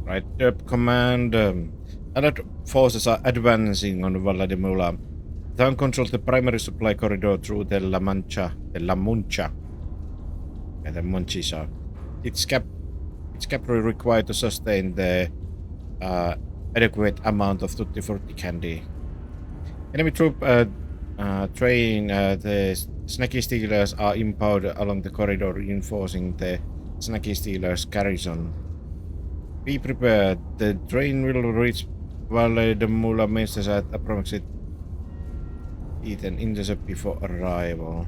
Right, DERP command. Allied forces are advancing on Vladimir. Town controls the primary supply corridor through the La Mancha. The La Muncha. Yeah, the Munchies are. Its capital required to sustain the adequate amount of Tutti Frutti candy. Enemy troop train the Snacky Stealers are impounded along the corridor, reinforcing the Snacky Stealers garrison. Be prepared. The train will reach Valle de Mula Mesas at approximately and intercept before arrival.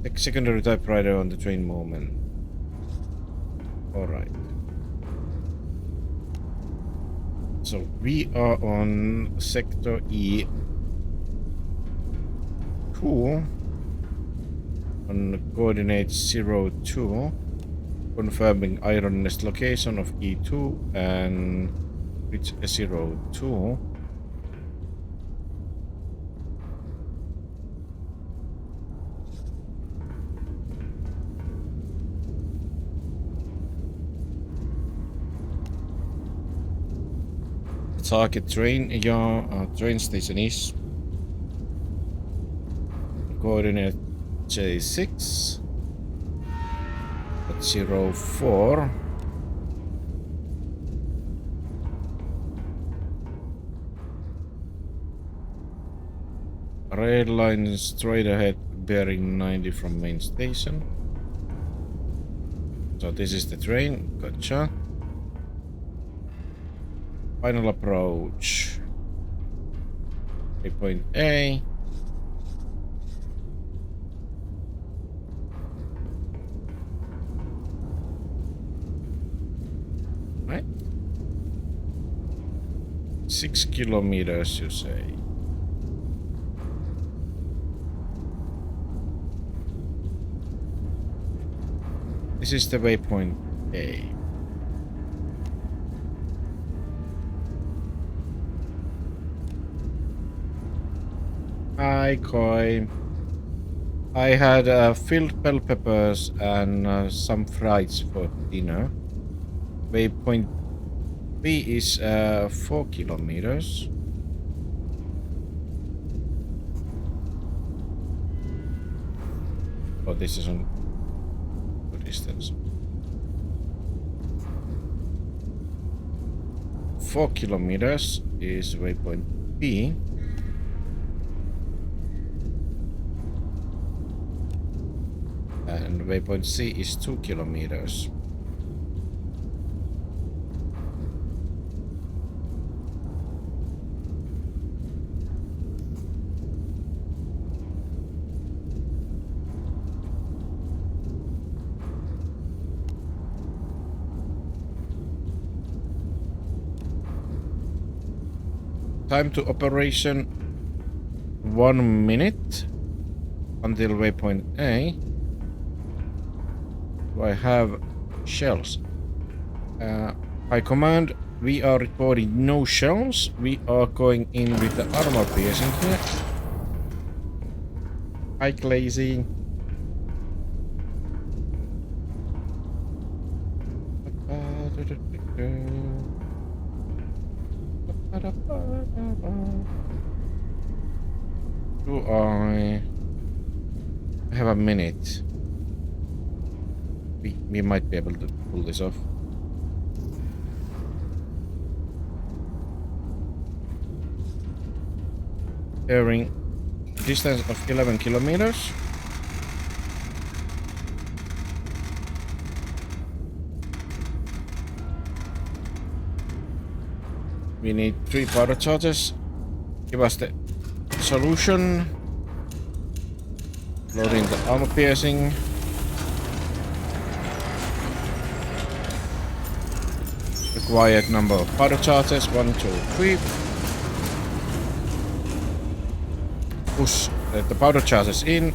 Take secondary typewriter on the train movement. Alright. So we are on Sector E2 on coordinates 02, confirming Iron Nest location of E2 and reach 02. Target train train station is coordinate J6 at 04. Rail line straight ahead, bearing 90 from main station. So this is the train. Gotcha. Final approach. Point A. Right. 6 kilometers, you say. This is the waypoint A. Hi, Koi. I had filled bell peppers and some fries for dinner. Waypoint B is 4 kilometers. Oh, this is on good distance. 4 kilometers is waypoint B. And waypoint C is 2 kilometers. Time to operation 1 minute until waypoint A. Do I have shells? High command, we are reporting no shells. We are going in with the armor piercing here. Hi, Glazy. Do I have a minute? We might be able to pull this off. Bearing distance of 11 kilometers. We need 3 powder charges. Give us the solution. Loading the armor piercing. Required number of powder charges, 1, 2, 3. Push the powder charges in.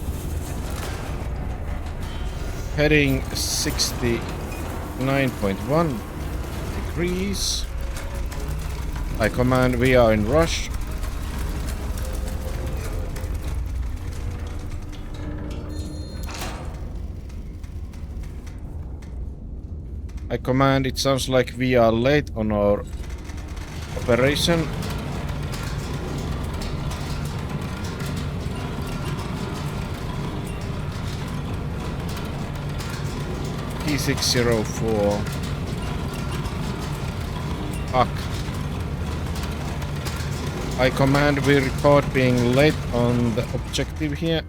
Heading 69.1 degrees. I command, we are in rush. I command, it sounds like we are late on our operation. T604. Fuck. I command, we report being late on the objective here.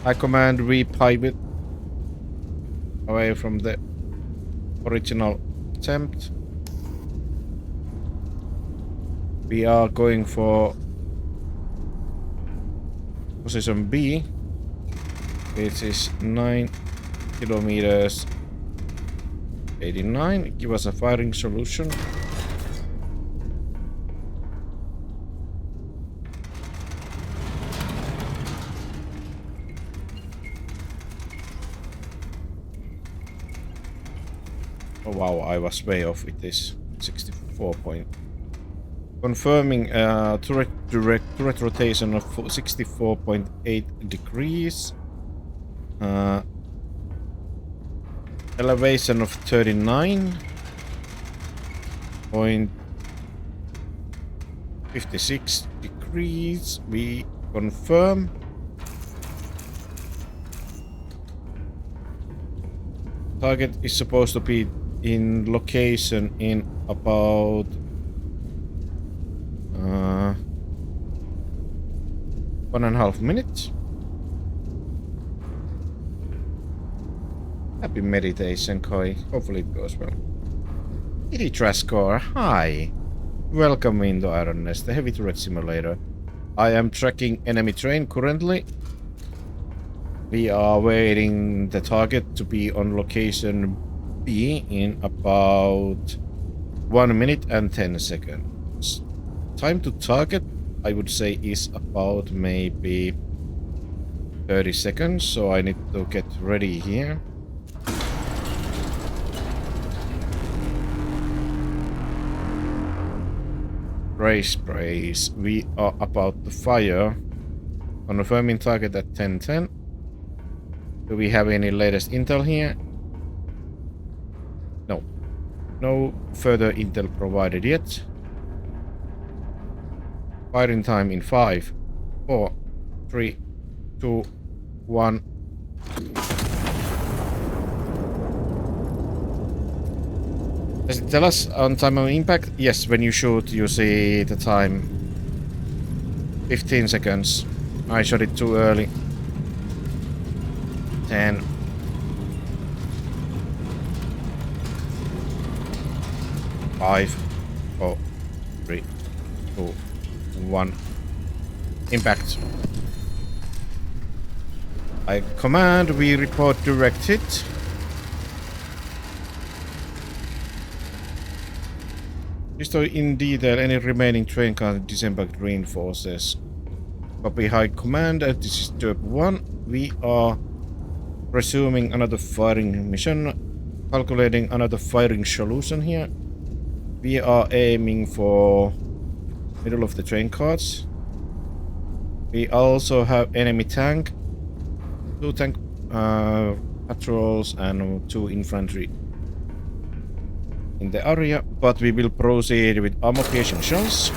I command, we pivot away from the original attempt. We are going for position B, which is 9 kilometers 89. Give us a firing solution. Oh wow, I was way off with this. 64 point. Confirming turret rotation of 64.8 degrees. Elevation of 39.56 degrees. We confirm. Target is supposed to be in location in about 1.5 minutes. Happy meditation, Koi. Hopefully it goes well. Kitty Trascore, hi. Welcome into Iron Nest, the heavy turret simulator. I am tracking enemy train currently. We are waiting the target to be on location B in about 1 minute and 10 seconds. Time to target, I would say, is about maybe 30 seconds, so I need to get ready here. Praise. We are about to fire. Confirming target at 10:10. Do we have any latest intel here? No. No further intel provided yet. Firing time in 5, 4, 3, 2, 1. Does it tell us on time of impact? Yes, when you shoot, you see the time. 15 seconds. I shot it too early. 10. 5, 4, 3, 2, 1. Impact. I command, we report direct hit. Restore in detail any remaining train car disembarked reinforces. Copy high command, this is DERP 1. We are resuming another firing mission. Calculating another firing solution here. We are aiming for middle of the train cars. We also have enemy tank, 2 tank patrols and 2 infantry in the area, but we will proceed with armor piercing shells.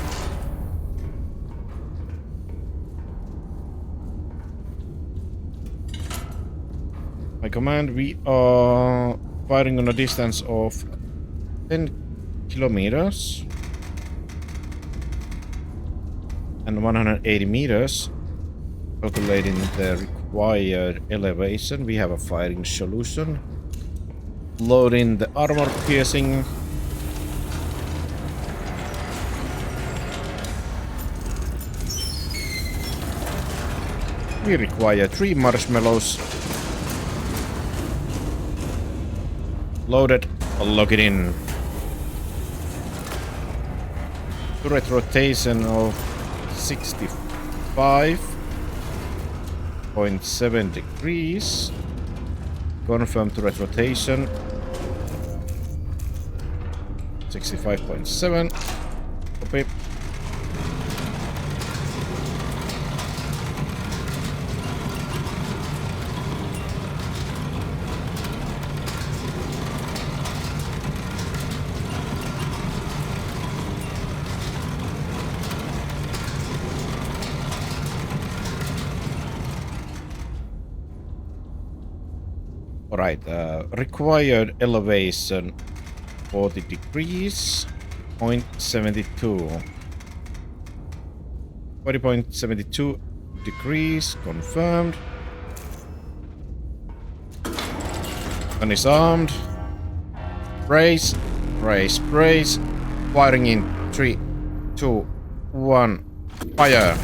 My command, we are firing on a distance of 10 kilometers and 180 meters. Calculating the required elevation, we have a firing solution. Loading the armor piercing. We require 3 marshmallows. Loaded. I'll lock it in. Turret rotation of 65.7 degrees. Confirm turret rotation. 65.7. Copy. Alright, required elevation 40 degrees, 0.72. 40.72 degrees, confirmed. Gun is armed. Brace, brace, brace. Firing in 3, 2, 1. Fire!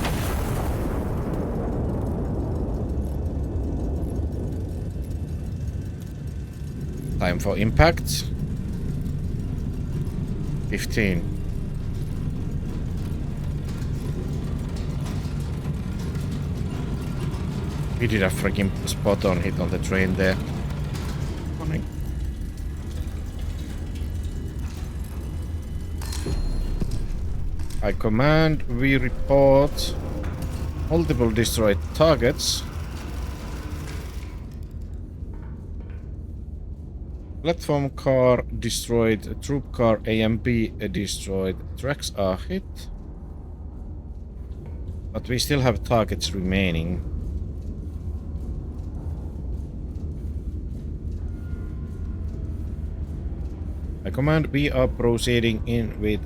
Time for impact. 15. We did a freaking spot on hit on the train there. Morning. I command, we report multiple destroyed targets. Platform car destroyed, troop car A and B destroyed, tracks are hit. But we still have targets remaining. I command, we are proceeding in with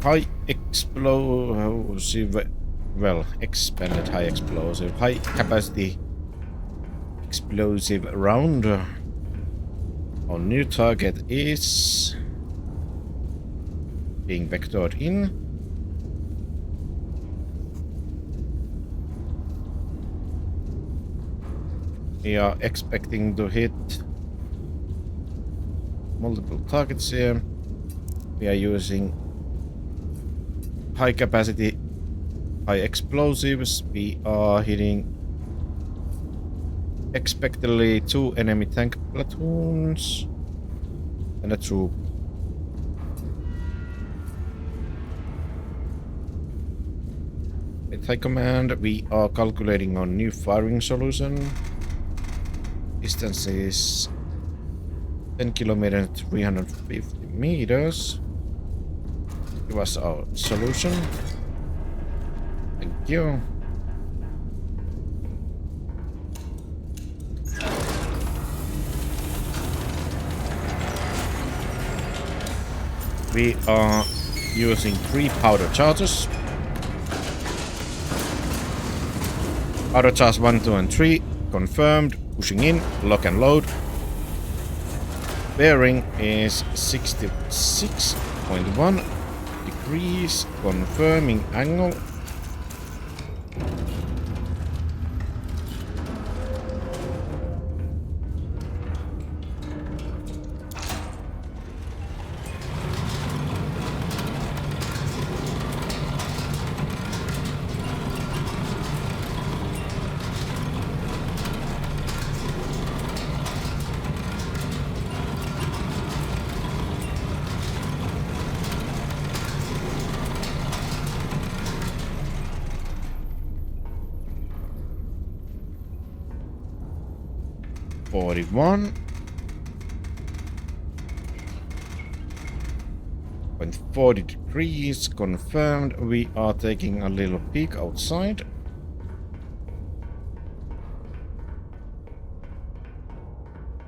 high explosive, well, expanded high explosive, high capacity explosive round. Our new target is being vectored in. We are expecting to hit multiple targets here. We are using high capacity, high explosives. We are hitting expectedly 2 enemy tank platoons and a troop. With high command, we are calculating on new firing solution. Distance is 10 kilometers, 350 meters. Give us our solution. Thank you. We are using 3 powder charges. Powder charge 1, 2, and 3. Confirmed. Pushing in. Lock and load. Bearing is 66.1 degrees. Confirming angle. .41 .40 degrees. Confirmed. We are taking a little peek outside.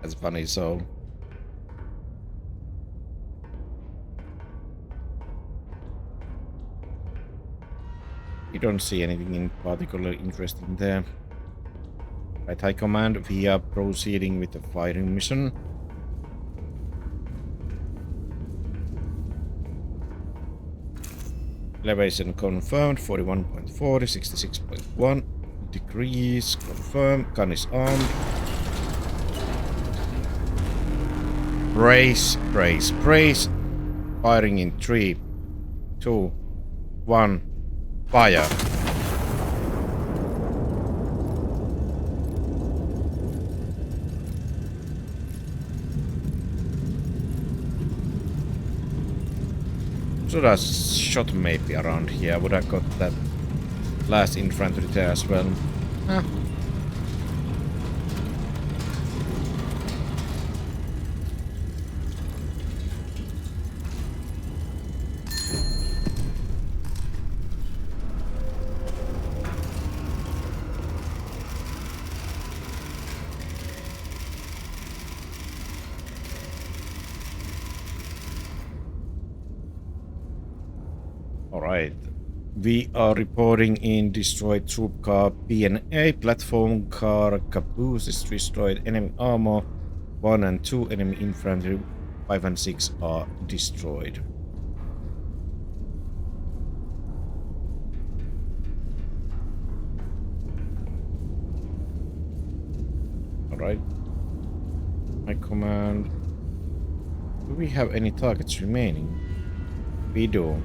That's funny, so you don't see anything in particular interesting there. At high command, we are proceeding with the firing mission. Elevation confirmed, 41.40, 66.1 degrees, confirmed. Gun is armed. Brace, brace, brace. Firing in 3, 2, 1, fire. Should have shot maybe around here. Would have got that last infantry there as well. Ah. Alright. We are reporting in destroyed troop car PNA, platform car caboose is destroyed, enemy armor 1 and 2, enemy infantry 5 and 6 are destroyed. Alright. My command. Do we have any targets remaining? We do.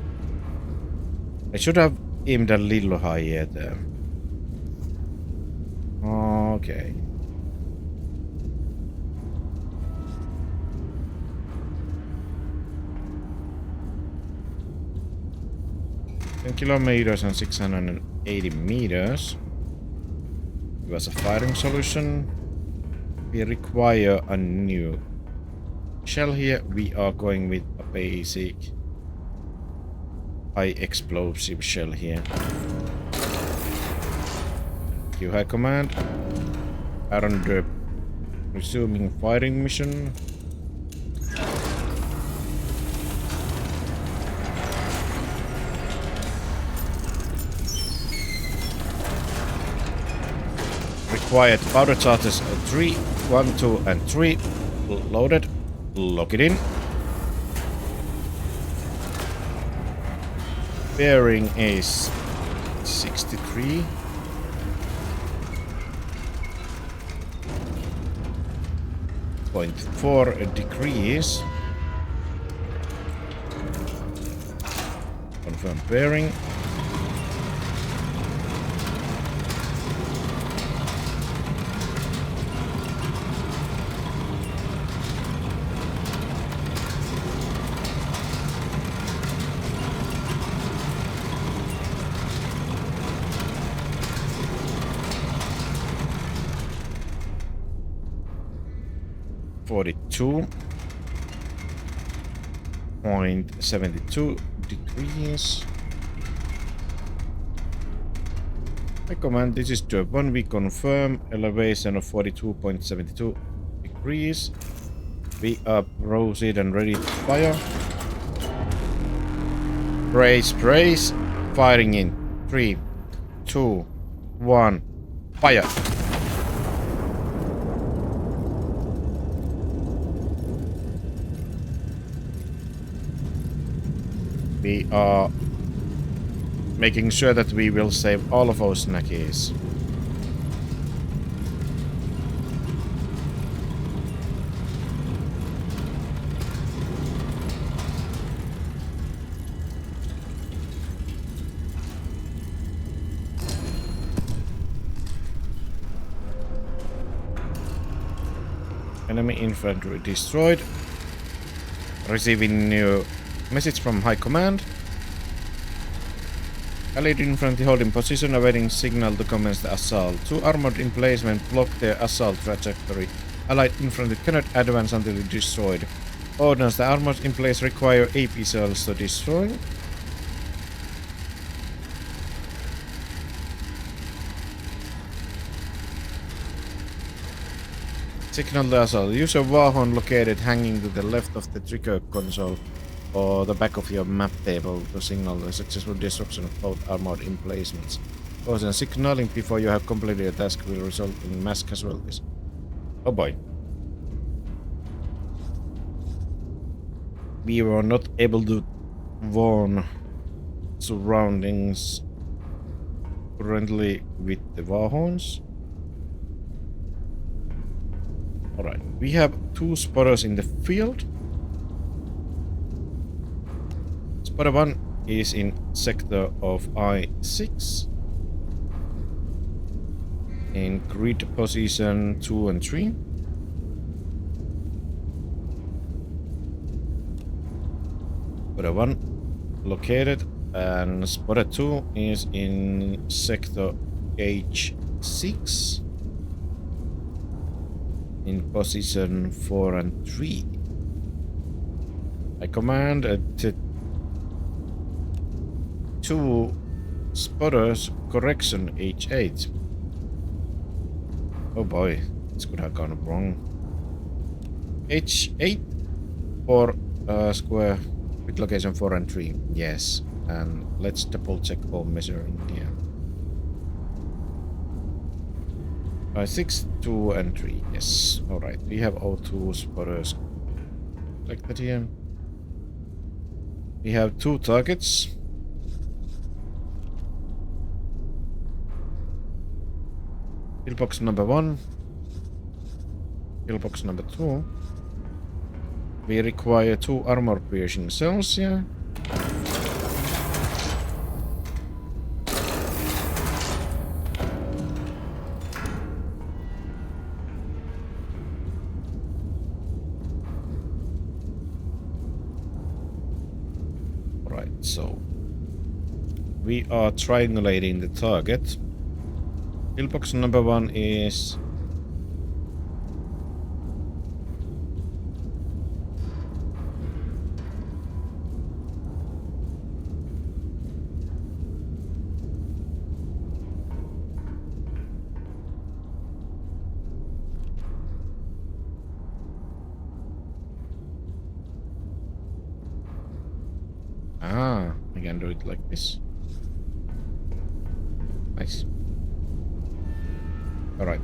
I should have aimed a little higher there. Okay. Kilometers and 680 meters. It was a firing solution. We require a new shell here. We are going with a basic high explosive shell here. You high command. Aaron DERP resuming firing mission. Required powder charges 3, 1, 2, and 3. Loaded. Lock it in. Bearing is 63. .4 degrees. Confirm bearing. .72 degrees. I command, this is the one we confirm elevation of 42.72 degrees. We are proceed and ready to fire. Brace, firing in 3, 2, 1, fire. We are making sure that we will save all of our snackies. Enemy infantry destroyed. Receiving new message from High Command. Allied infantry holding position awaiting signal to commence the assault. 2 armored emplacement block their assault trajectory. Allied infantry cannot advance until destroyed. Ordnance, the armored in place require AP cells to destroy. Signal the assault. Use a Warhorn located hanging to the left of the trigger console or the back of your map table to signal the successful destruction of both armored emplacements. Cause and signaling before you have completed a task will result in mass casualties. Oh boy. We were not able to warn surroundings currently with the Warhorns. Alright, we have 2 spotters in the field. Spotter 1 is in sector of I-6. In grid position 2 and 3. Spotter 1 located, and spotter 2 is in sector H6. In position 4 and 3. I command the 2 spotters correction H8. Oh boy, this could have gone wrong. H8 for square with location 4 and 3. Yes, And let's double check all measuring here. 6, 2, and 3. Yes. Alright. We have O2 spotters selected here. We have 2 targets. Pillbox number 1. Pillbox number 2. We require 2 armor piercing cells here. Right, so we are triangulating the target. Pillbox number 1 is I can do it like this. Nice. Alright.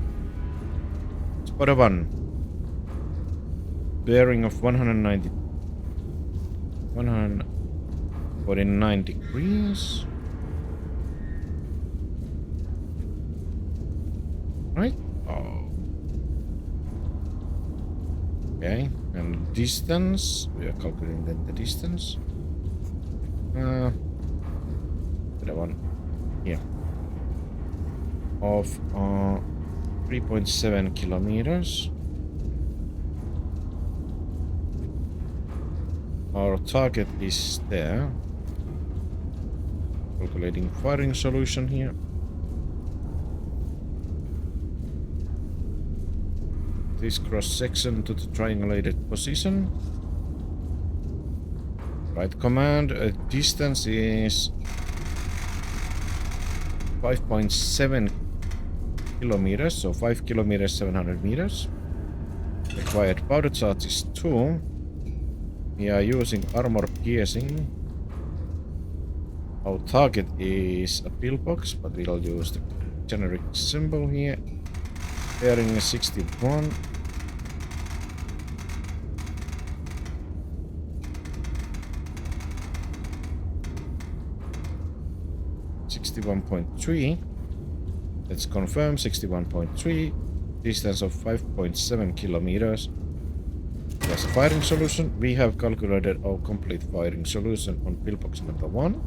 Spotter 1. Bearing of 149 degrees. Right? Oh. Okay. And distance. We are calculating then the distance. The one here of 3.7 kilometers. Our target is there. Calculating firing solution here. This cross section to the triangulated position. Right command, distance is 5.7 kilometers, so 5 kilometers, 700 meters. Required powder charge is 2. We are using armor piercing. Our target is a pillbox, but we'll use the generic symbol here. Bearing is 61. Let's confirm 61.3. Distance of 5.7 kilometers. There's a firing solution. We have calculated our complete firing solution on pillbox number 1.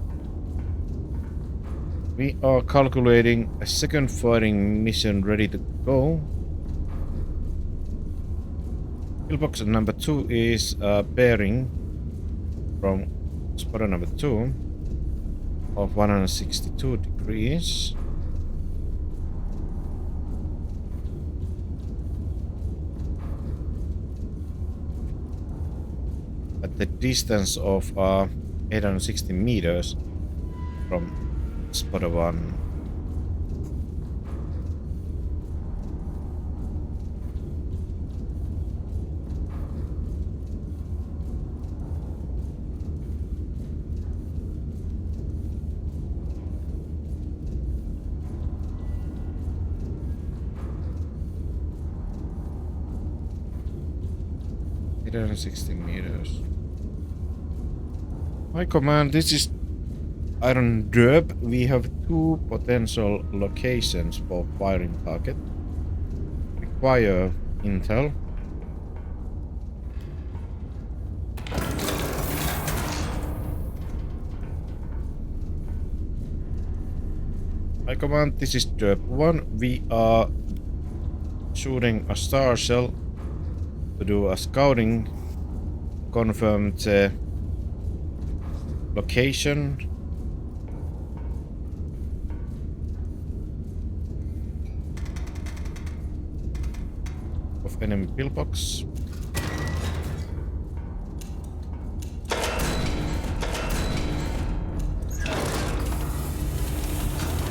We are calculating a second firing mission ready to go. Pillbox number 2 is bearing from spotter number 2 of 162 degrees. At the distance of 860 meters from spotter 1. It 60 meters. High command, this is Iron DERP. We have 2 potential locations for firing target. Require intel. High command, this is DERP 1. We are shooting a star shell to do a scouting, confirm the location of enemy pillbox.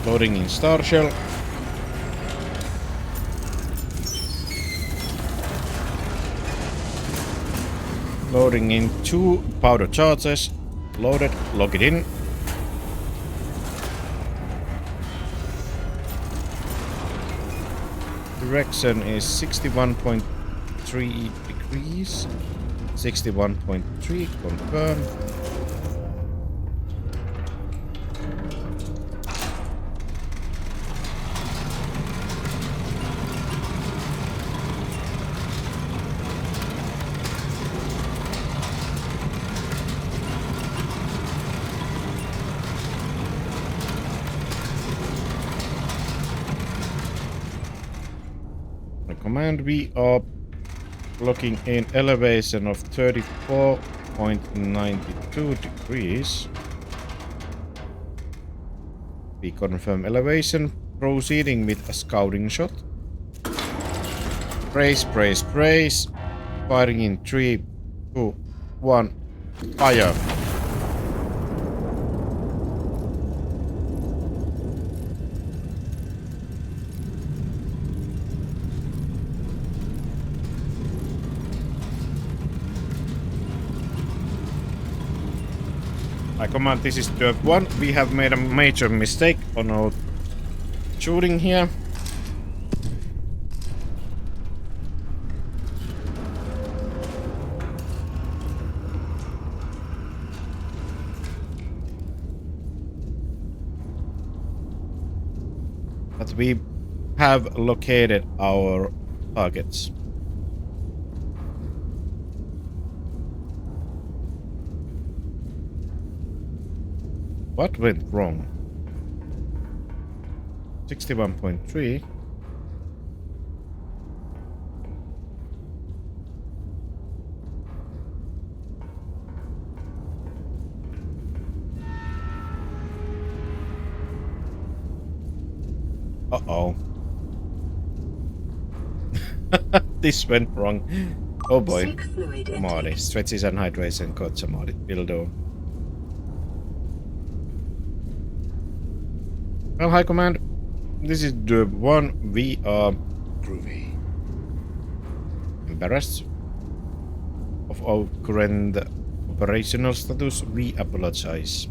Loading in star shell. Loading in 2 powder charges. Loaded, log it in. direction is 61.3 degrees. 61.3, confirm. Command, we are looking in elevation of 34.92 degrees. We confirm elevation, proceeding with a scouting shot. Brace, brace, brace. Firing in 3, 2, 1, fire. I command, this is DERP 1. We have made a major mistake on our shooting here. But we have located our targets. What went wrong? 61.3. Uh-oh. This went wrong. Oh boy. Samadhi. Stretches and hydration code Samadhi. Buildo. Well, High Command, this is the one. We are groovy. Embarrassed of our current operational status. We apologize.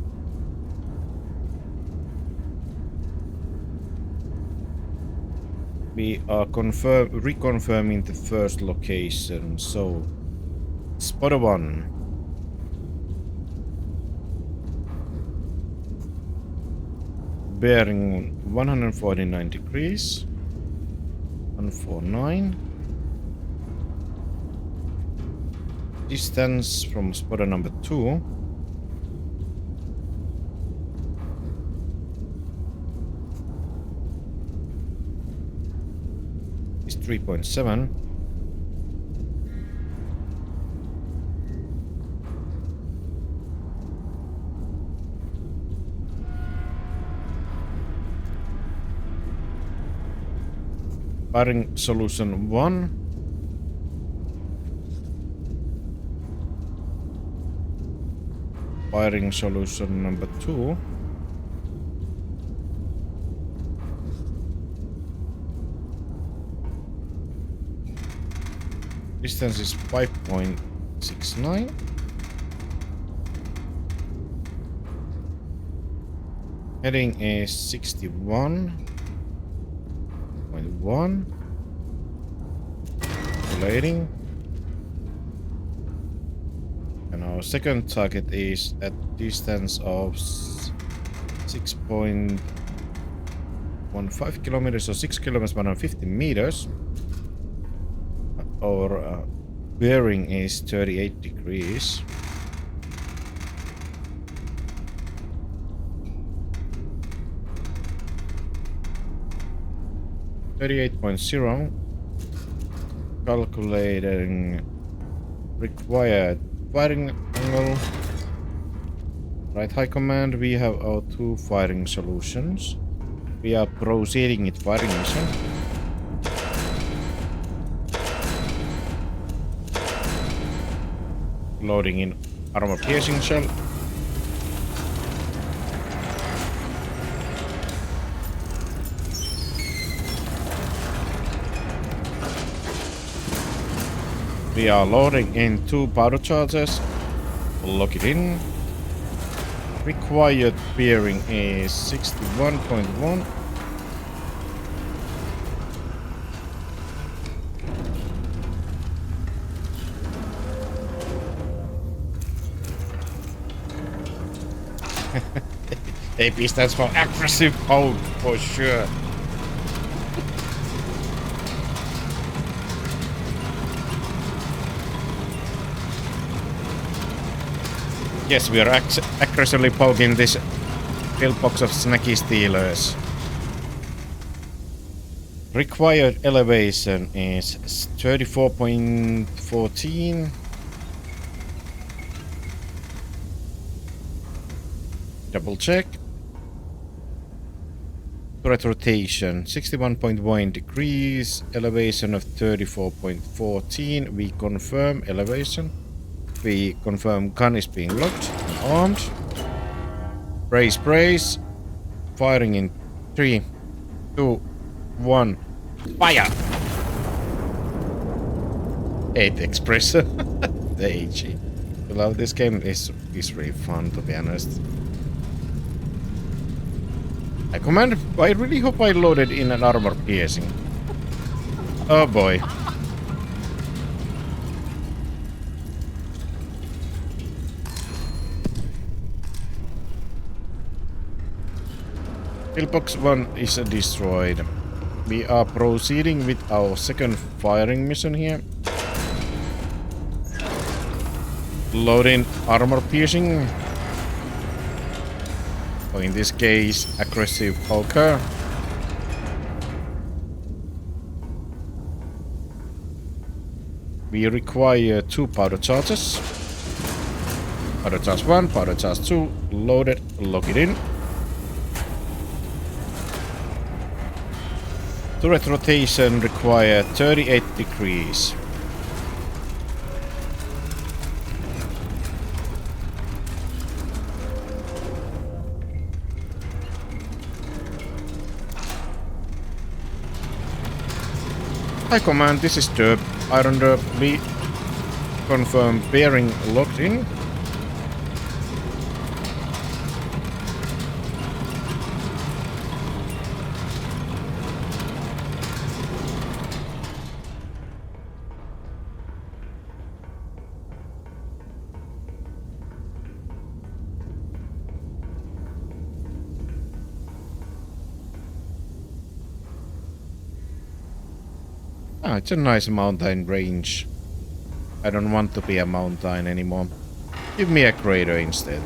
We are reconfirming the first location. So, spot 1. Bearing 149 degrees. 149. Distance from spotter number 2. Is 3.7. Firing solution 1. Firing solution number 2. Distance is 5.69. Heading is 61.1. Calculating. And our second target is at distance of 6.15 kilometers, or 6 kilometers 150 meters. Our bearing is 38 degrees. .0. Calculating required firing angle. Right, High Command, we have our 2 firing solutions. We are proceeding with firing mission. Loading in armor piercing shell. We are loading in 2 powder charges. Lock it in. Required bearing is 61.1. AP stands for aggressive poke, for sure. Yes, we are aggressively poking this pillbox of snacky stealers. Required elevation is 34.14. Double check. Turret rotation 61.1 degrees. Elevation of 34.14. We confirm elevation. We confirm gun is being locked and armed. Brace, brace. Firing in 3, 2, 1. Fire! 8 Expressor. The AG. I love this game. Is really fun, to be honest. I really hope I loaded in an armor piercing. Oh boy. Pillbox 1 is destroyed. We are proceeding with our second firing mission here. Loading armor piercing. Or in this case, aggressive poker. We require 2 powder charges. Powder charge 1, powder charge 2, loaded, lock it in. Turret rotation required 38 degrees. Hi command, this is DERP. Iron DERP, we confirm bearing locked in. Ah, it's a nice mountain range. I don't want to be a mountain anymore. Give me a crater instead.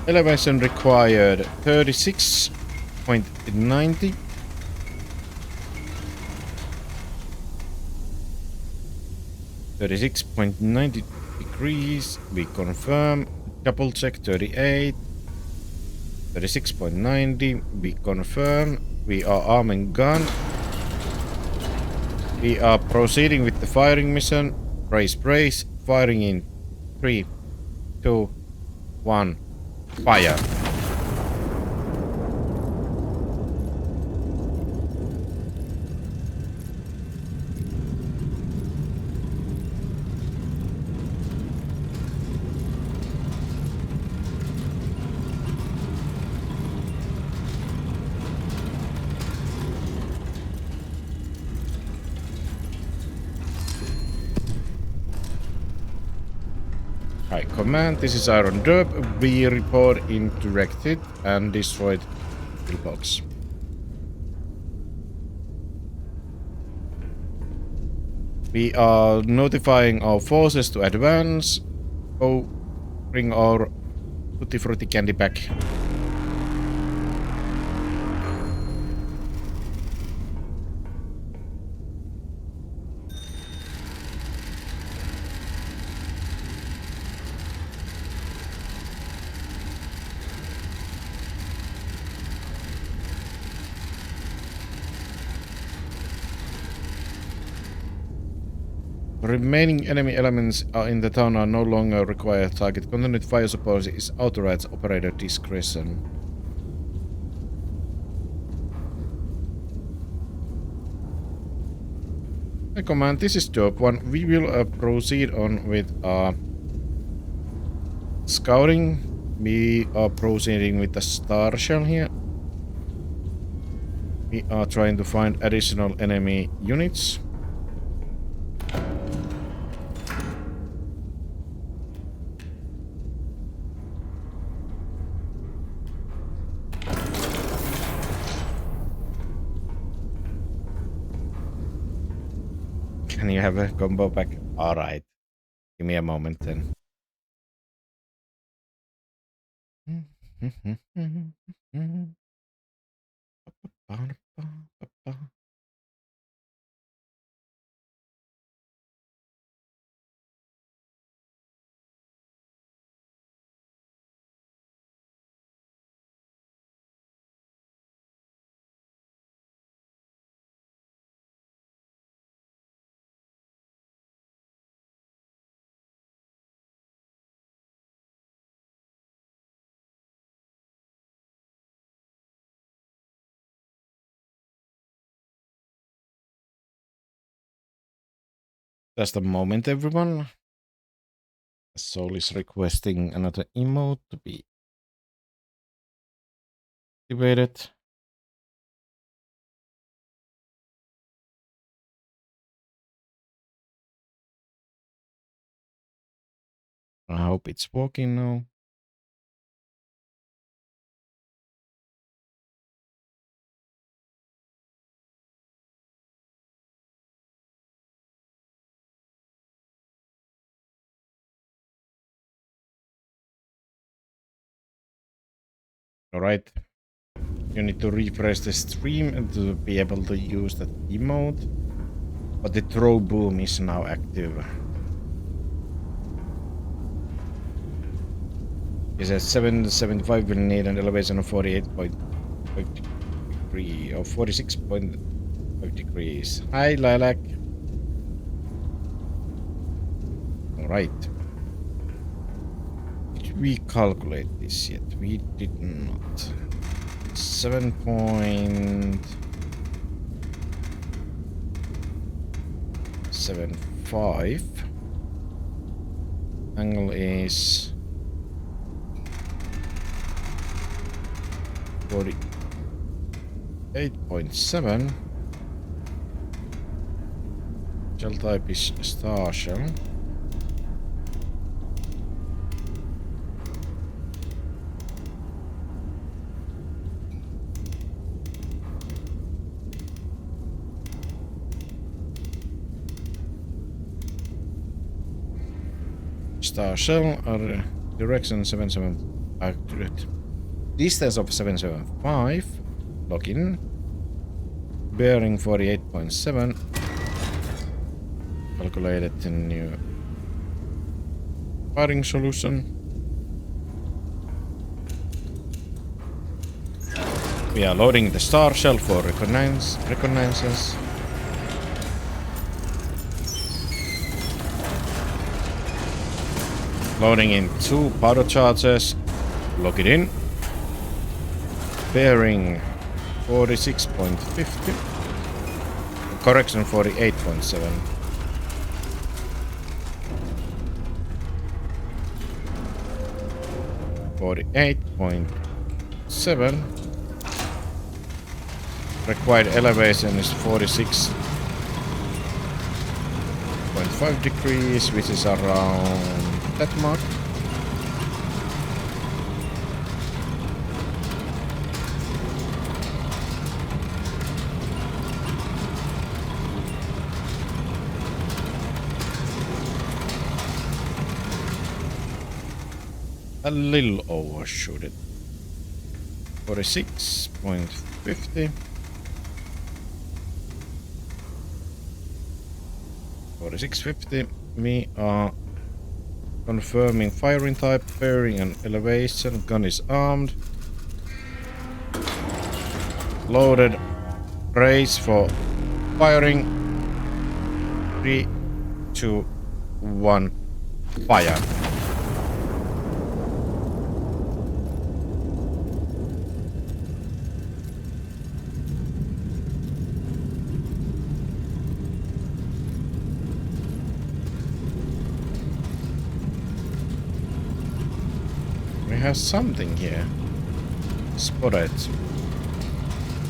Elevation required 36.90. .90 degrees. We confirm. Double check 38. 36.90. We confirm. We are arming gun. We are proceeding with the firing mission. Brace, brace. Firing in 3, 2, 1. Fire. Hi command, this is Iron Derp. We report in directed and destroyed pillbox. We are notifying our forces to advance. Go bring our Tutti Frutti candy back. Remaining enemy elements in the town are no longer required. Target continued fire support is authorized operator discretion. Hey command, this is job 1. We will proceed on with scouting. We are proceeding with the star shell here. We are trying to find additional enemy units. Can you have a combo back? Alright. Give me a moment then. Just a moment, everyone. Soul is requesting another emote to be activated. I hope it's working now. Alright. You need to refresh the stream to be able to use that emote. But the throw boom is now active. It says 775 will need an elevation of 48.5 degrees or 46.5 degrees. Hi, Lilac. Alright. Did we calculate this yet? We did not. 7.75. Angle is 48.7. Shell type is star shell. Star shell or direction 77 accurate. Distance of 775. Login. Bearing 48.7. Calculated the new firing solution. We are loading the star shell for reconnaissance. Loading in 2 powder charges. Lock it in. Bearing 46.50. Correction 48.7. .7. Required elevation is 46.5 degrees, which is around that mark. A little overshoot it. 46.50. 4650. We are confirming firing type, bearing and elevation. Gun is armed. Loaded. Brace for firing. 3, 2, 1. Fire. Have something here. Spotted.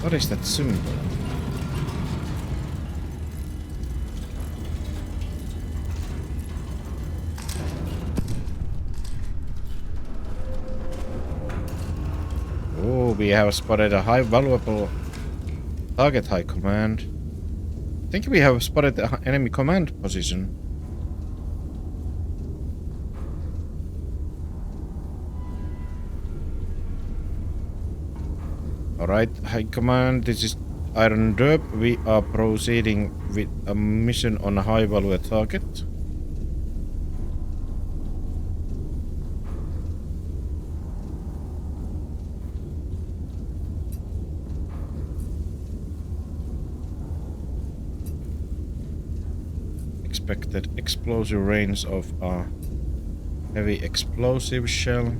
What is that symbol? Oh, we have spotted a high valuable target. High command. think we have spotted the enemy command position. Alright, High Command, this is Iron DERP. We are proceeding with a mission on a high value target. Expected explosive range of a heavy explosive shell.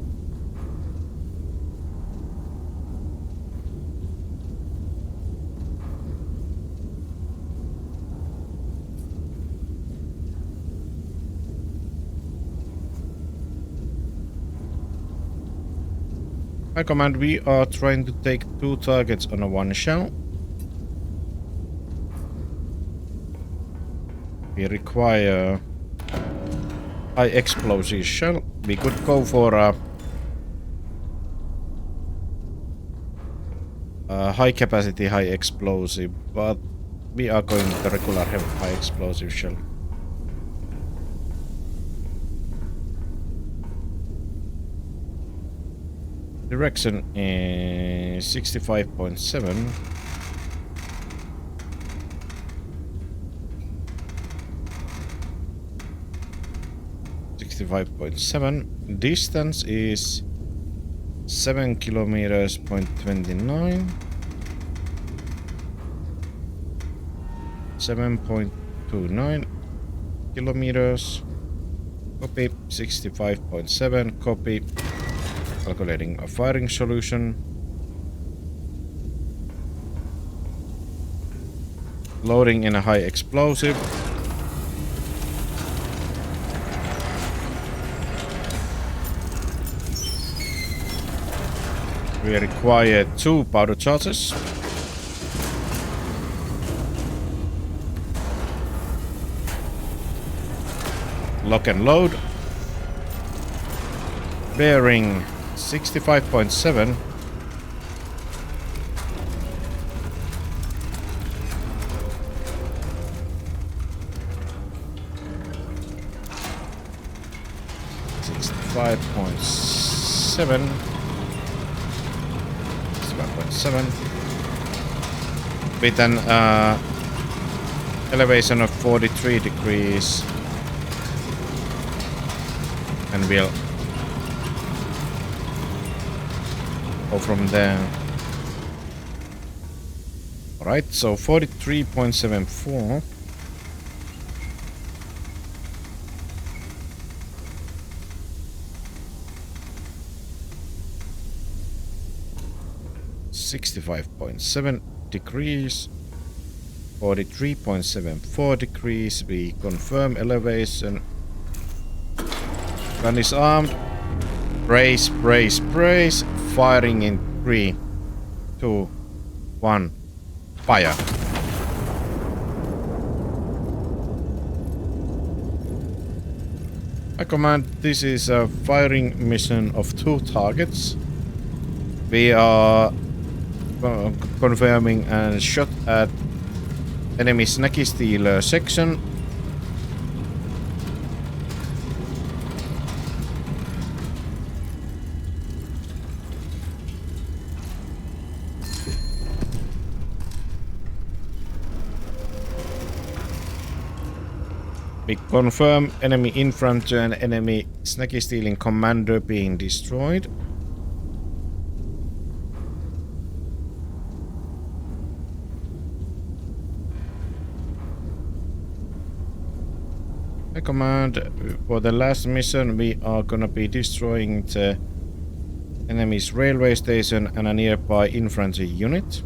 High Command, we are trying to take 2 targets on a 1 shell. We require high explosive shell. We could go for a high capacity, high explosive, but we are going with the regular high explosive shell. Direction is 65.7. Distance is 7 kilometers, 0.29. 7.29 kilometers. Copy. 65.7. Copy. Calculating a firing solution. Loading in a high explosive. We require 2 powder charges. Lock and load. Bearing 65.7. With an elevation of 43 degrees, and we'll go from there. Alright, so 43.74. $65.7 degrees, 43.74 degrees. We confirm elevation. Gun is armed. Brace, brace, brace. Firing in 3, 2, 1. Fire. I command, this is a firing mission of 2 targets. We are confirming a shot at enemy snacky steel section. We confirm enemy infantry and enemy snacky stealing commander being destroyed. I command, for the last mission we are gonna be destroying the enemy's railway station and a nearby infantry unit.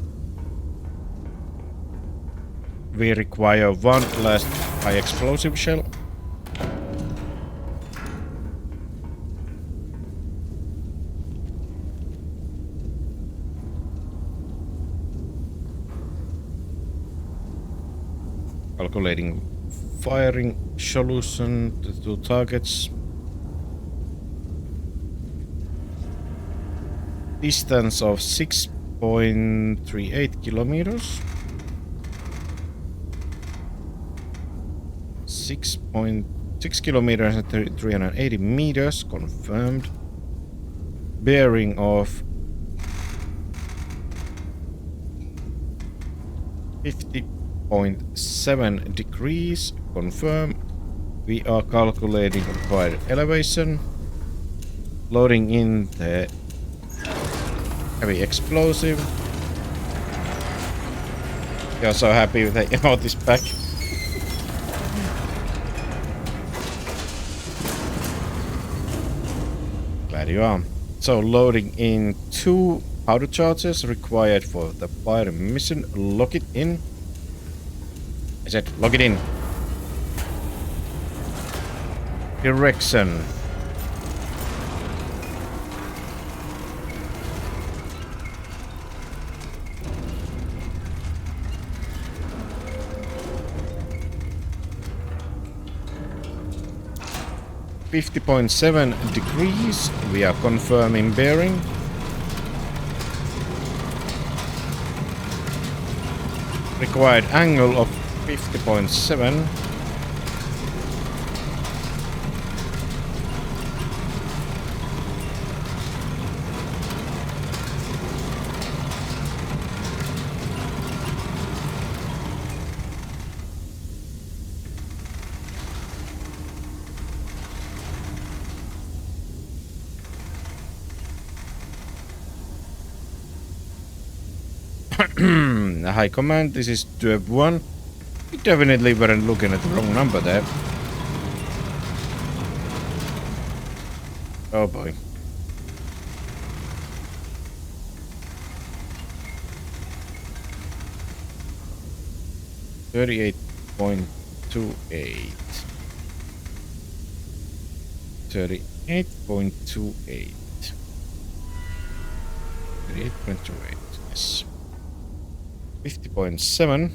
We require 1 last high explosive shell. Calculating firing solution to 2 targets. Distance of 6.38 kilometers. 6.6 kilometers and 380 meters. Confirmed. Bearing of 50.7 degrees. Confirm. We are calculating required elevation. Loading in the heavy explosive. You're so happy with the emote is back. Glad you are. So loading in 2 powder charges required for the fire mission. Lock it in. I said lock it in. Direction. .7 degrees. We are confirming bearing. Required angle of 50.7. High command, this is DERP 1. We definitely weren't looking at the wrong number there. Oh boy. .28. 38.28. 38.28, yes. 50.7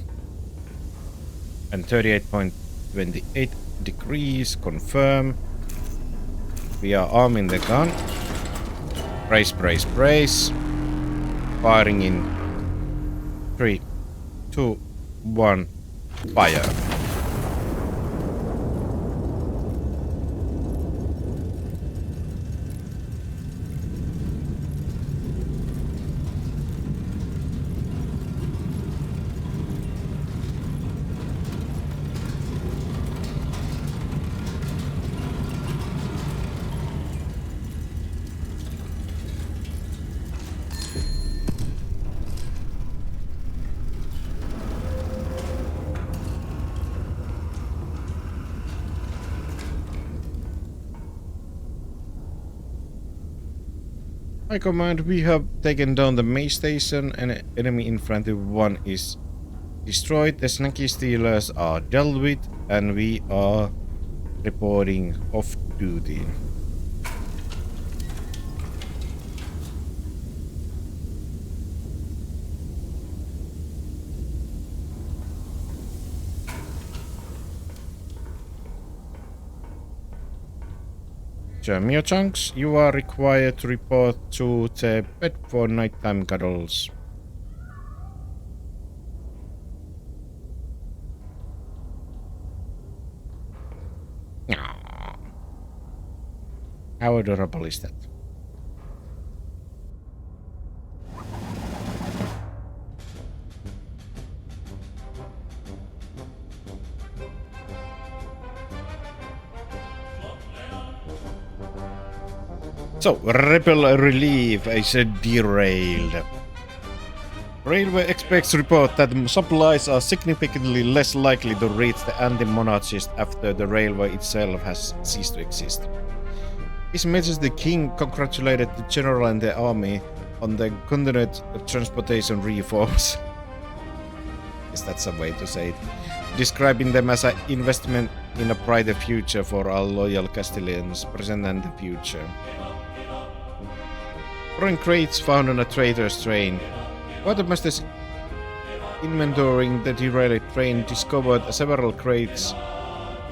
and 38.28 degrees. Confirm. We are arming the gun. Brace, brace, brace. Firing in 3, 2, 1. Fire. High command, we have taken down the main station and enemy infantry 1 is destroyed. The snacky stealers are dealt with and we are reporting off duty. Mio chunks, you are required to report to the bed for nighttime cuddles. How adorable is that? So, rebel relief is derailed. Railway experts report that supplies are significantly less likely to reach the anti-monarchist after the railway itself has ceased to exist. His Majesty the King congratulated the general and the army on the continued transportation reforms. Is that some way to say it? Describing them as an investment in a brighter future for our loyal Castilians, present and the future. Foreign crates found on a trader's train. Quartermasters inventorying the derailed train discovered several crates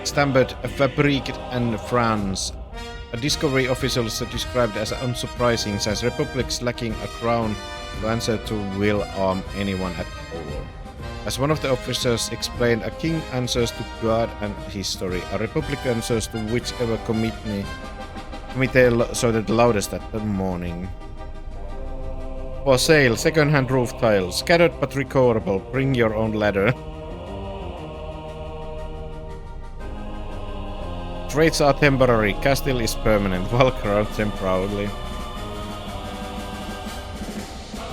stamped Fabrique in France. A discovery officials described as unsurprising, since republics lacking a crown to answer to will arm anyone at all. As one of the officers explained, a king answers to God and history. A republic answers to whichever committee shouted loudest at the morning. For sale, second-hand roof tiles. Scattered but recoverable. Bring your own ladder. Trades are temporary. Castle is permanent. Walk around them proudly.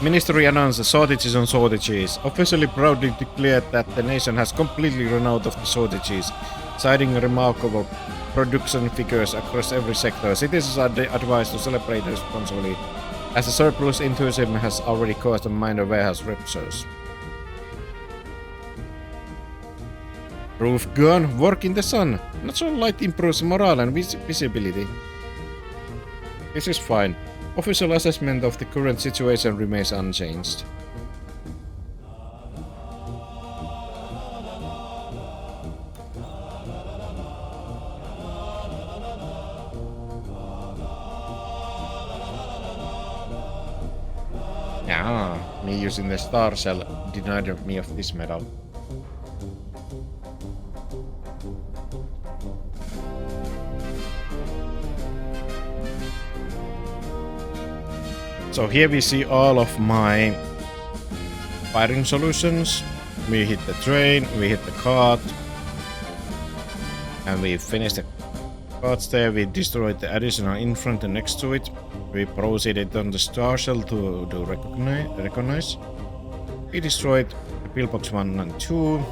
Ministry announces shortages on shortages. Officially proudly declared that the nation has completely run out of the shortages, citing remarkable production figures across every sector. Citizens are advised to celebrate responsibly, as the surplus enthusiasm has already caused a minor warehouse ruptures. Roof gone, work in the sun. Natural light improves morale and visibility. This is fine. Official assessment of the current situation remains unchanged. Yeah, me using the star shell denied me of this medal. So here we see all of my firing solutions. We hit the train, we hit the cart, and we finished the carts there. We destroyed the additional in front and next to it. We proceeded on the star shell to recognize. We destroyed the pillbox 1 and 2.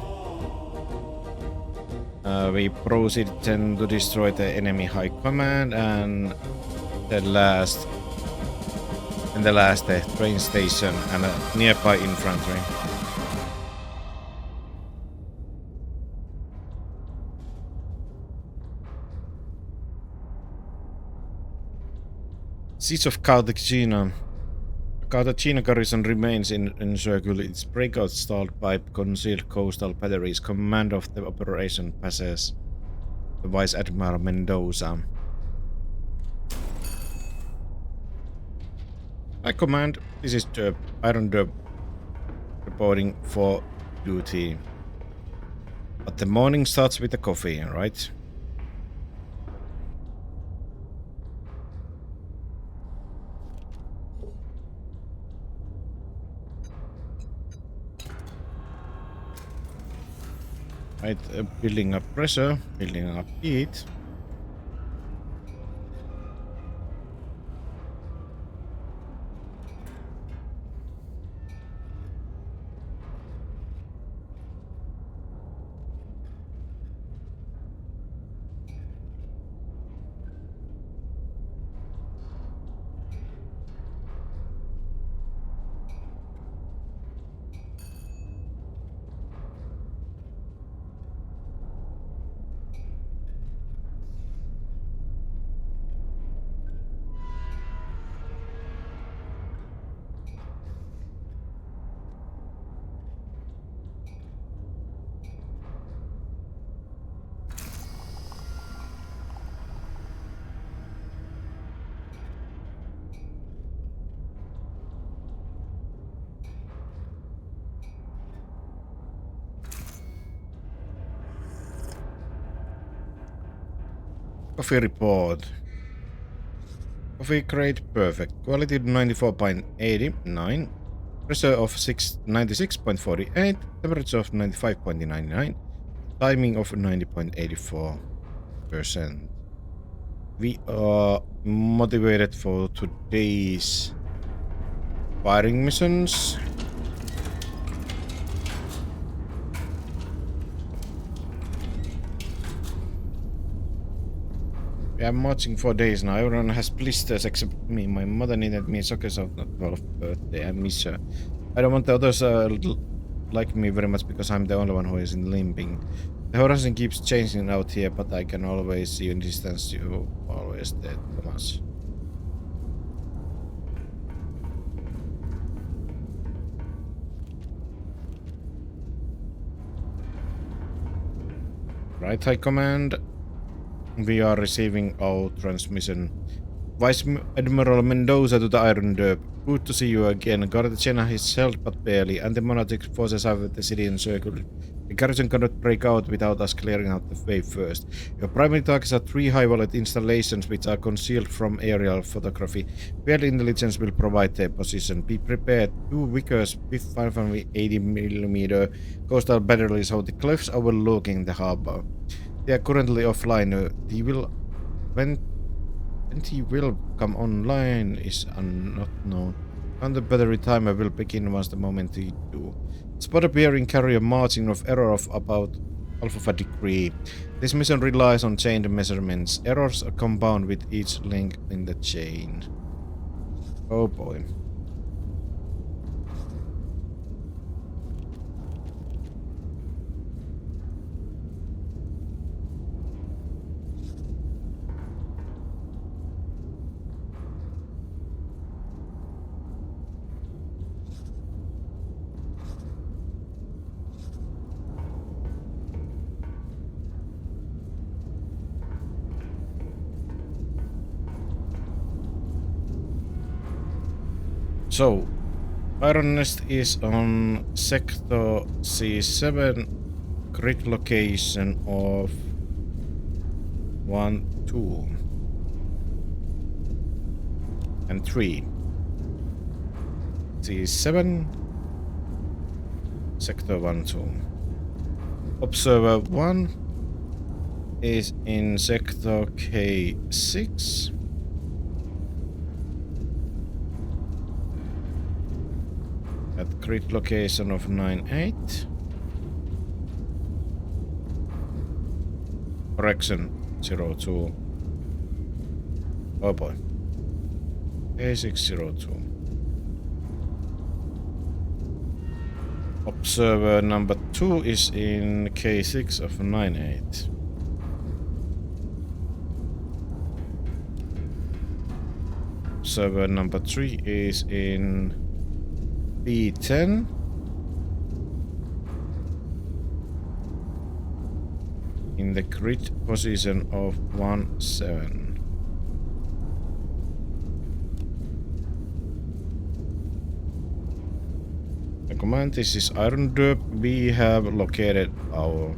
We proceeded then to destroy the enemy high command and the last train station and a nearby infantry. Siege of Cartagena. Cartagena garrison remains encircled. Its breakout stalled by concealed coastal batteries. Command of the operation passes to Vice Admiral Mendoza. Hi command, this is DERP, Iron DERP, reporting for duty. But the morning starts with a coffee, right? Right, building up pressure, building up heat. Coffee report. Coffee grade perfect. Quality 94.89. Pressure of 96.48. Temperature of 95.99. Timing of 90.84%. We are motivated for today's firing missions. I'm marching 4 days now. Everyone has blisters except me. My mother needed me sockets of the 12th birthday. I miss her. I don't want the others like me very much because I'm the only one who is in limping. The horizon keeps changing out here, but I can always see you in distance. You always dead, Thomas. Right, High Command. We are receiving our transmission. Vice Admiral Mendoza to the Iron DERP. Good to see you again. Cartagena is held but barely, and the monarchic forces have the city encircled. The garrison cannot break out without us clearing out the way first. Your primary targets are 3 high-voltage installations which are concealed from aerial photography. Field intelligence will provide their position. Be prepared. 2 Vickers with 580mm coastal batteries hold the cliffs overlooking the harbor. They are currently offline. When he will come online is not known. And the battery timer will begin once the moment they do. Spot appearing carry a margin of error of about half of a degree. This mission relies on chain measurements. Errors compound with each link in the chain. Oh boy. So, Iron Nest is on Sector C7, grid location of 1, 2, and 3. C7, Sector 1, 2. Observer 1 is in Sector K6. At grid location of 9-8. Correction 02. Oh boy. A602. Observer number 2 is in K6 of 9-8. Observer number 3 is in B10. In the grid position of 1-7. The command, this is Iron DERP. We have located our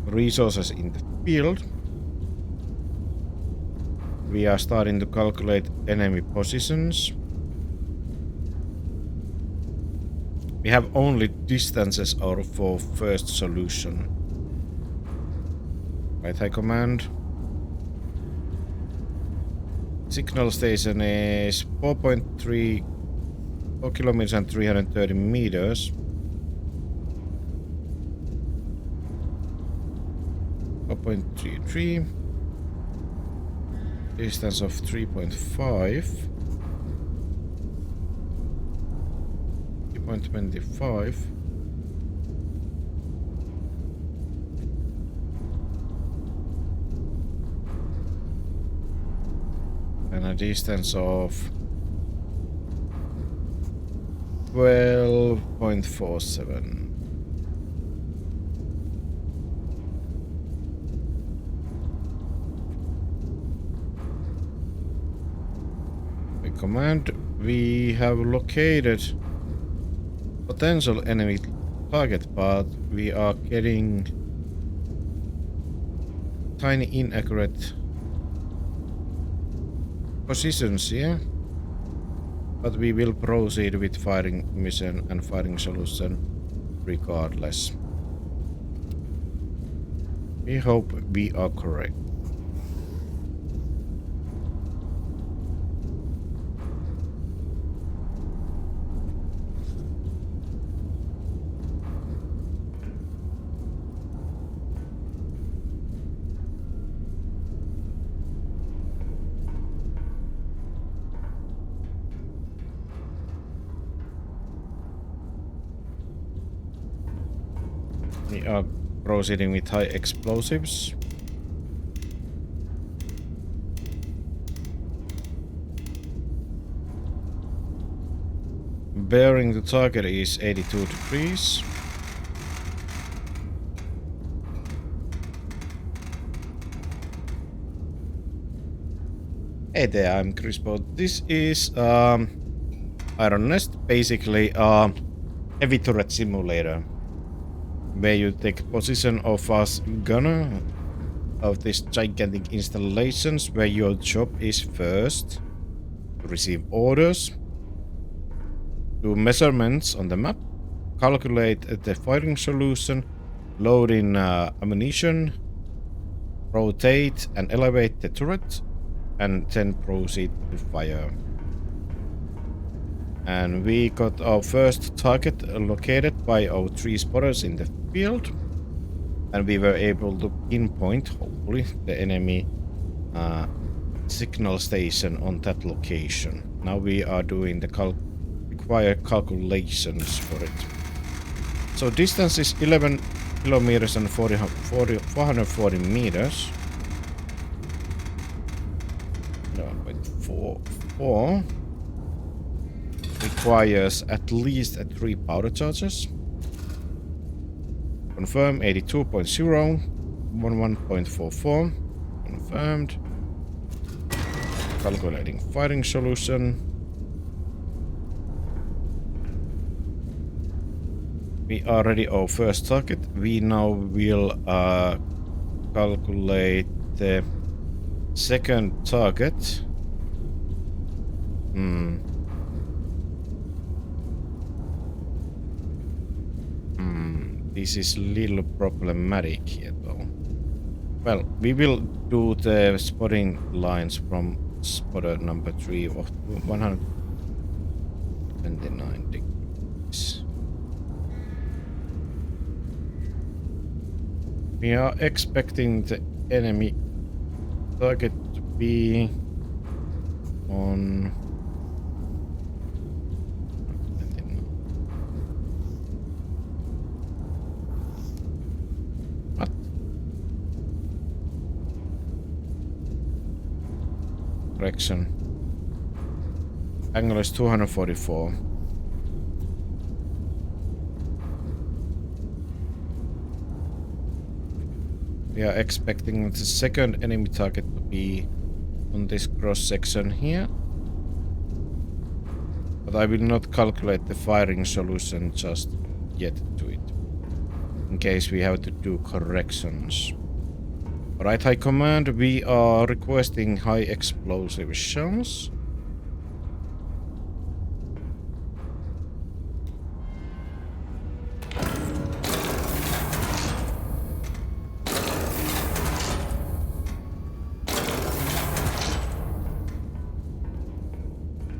resources in the field. We are starting to calculate enemy positions. We have only distances out for first solution. Right, High Command. Signal station is 4.3 kilometers and 330 meters. 4.33. Distance of 3.5. 3.25. And a distance of 12.47. The command, we have located potential enemy target, but we are getting tiny inaccurate positions here. But we will proceed with firing mission and firing solution regardless. We hope we are correct. We are proceeding with high explosives. Bearing the target is 82 degrees. Hey there, I'm Crispo. This is Iron Nest, basically heavy turret simulator, where you take position of a gunner of these gigantic installations, where your job is first to receive orders, do measurements on the map, calculate the firing solution, load in ammunition, rotate and elevate the turret, and then proceed to fire. And we got our first target located by our 3 spotters in the field, and we were able to pinpoint, hopefully, the enemy signal station on that location. Now we are doing the required calculations for it. So distance is 11 kilometers and 440 meters. 1.44 requires at least 3 powder charges. Confirm 82.0, 11.44. Confirmed. Calculating firing solution. We are ready our first target. We now will calculate the second target. This is a little problematic here though. Well, we will do the spotting lines from spotter number 3 of 129 degrees. We are expecting the enemy target to be on what? Correction. Angle is 244. We are expecting the second enemy target to be on this cross section here. But I will not calculate the firing solution just yet to it, in case we have to do corrections. Alright, High Command, we are requesting high explosive shells.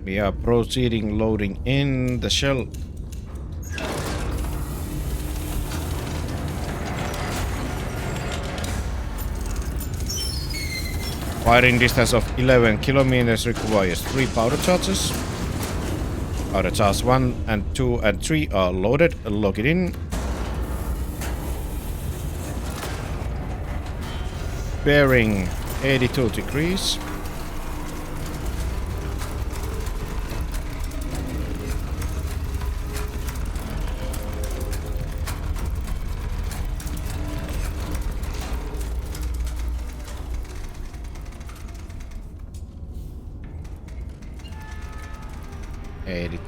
We are proceeding loading in the shell. Firing distance of 11 kilometers requires 3 powder charges. Powder charge 1 and 2 and 3 are loaded. Lock it in. Bearing 82 degrees.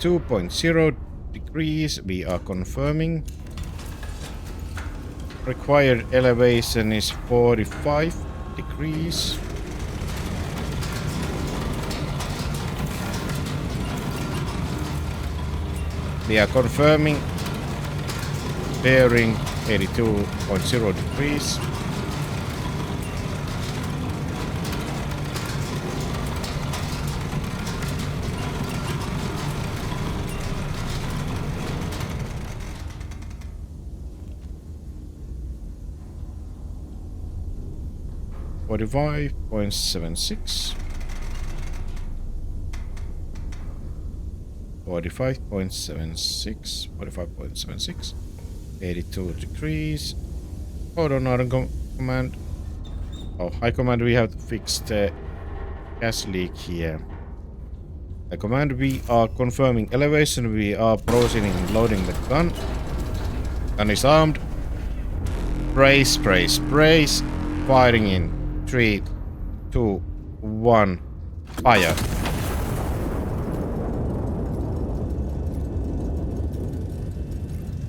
.0 degrees, we are confirming. Required elevation is 45 degrees. We are confirming. Bearing 82.0 degrees. .76. 45.76. 82 degrees. Hold on, Iron Command. Oh, High Command, we have to fix the gas leak here. High Command, we are confirming elevation. We are proceeding loading the gun. Gun is armed. Brace, brace, brace. Firing in 3, 2, 1, fire.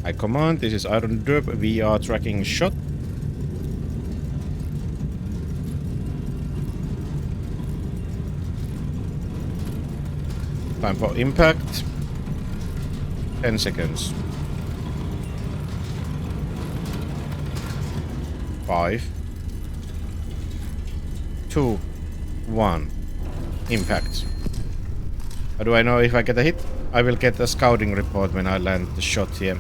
I command, this is Iron DERP, we are tracking shot. Time for impact. 10 seconds. 5, 2, 1. Impact. How do I know if I get a hit? I will get a scouting report when I land the shot here.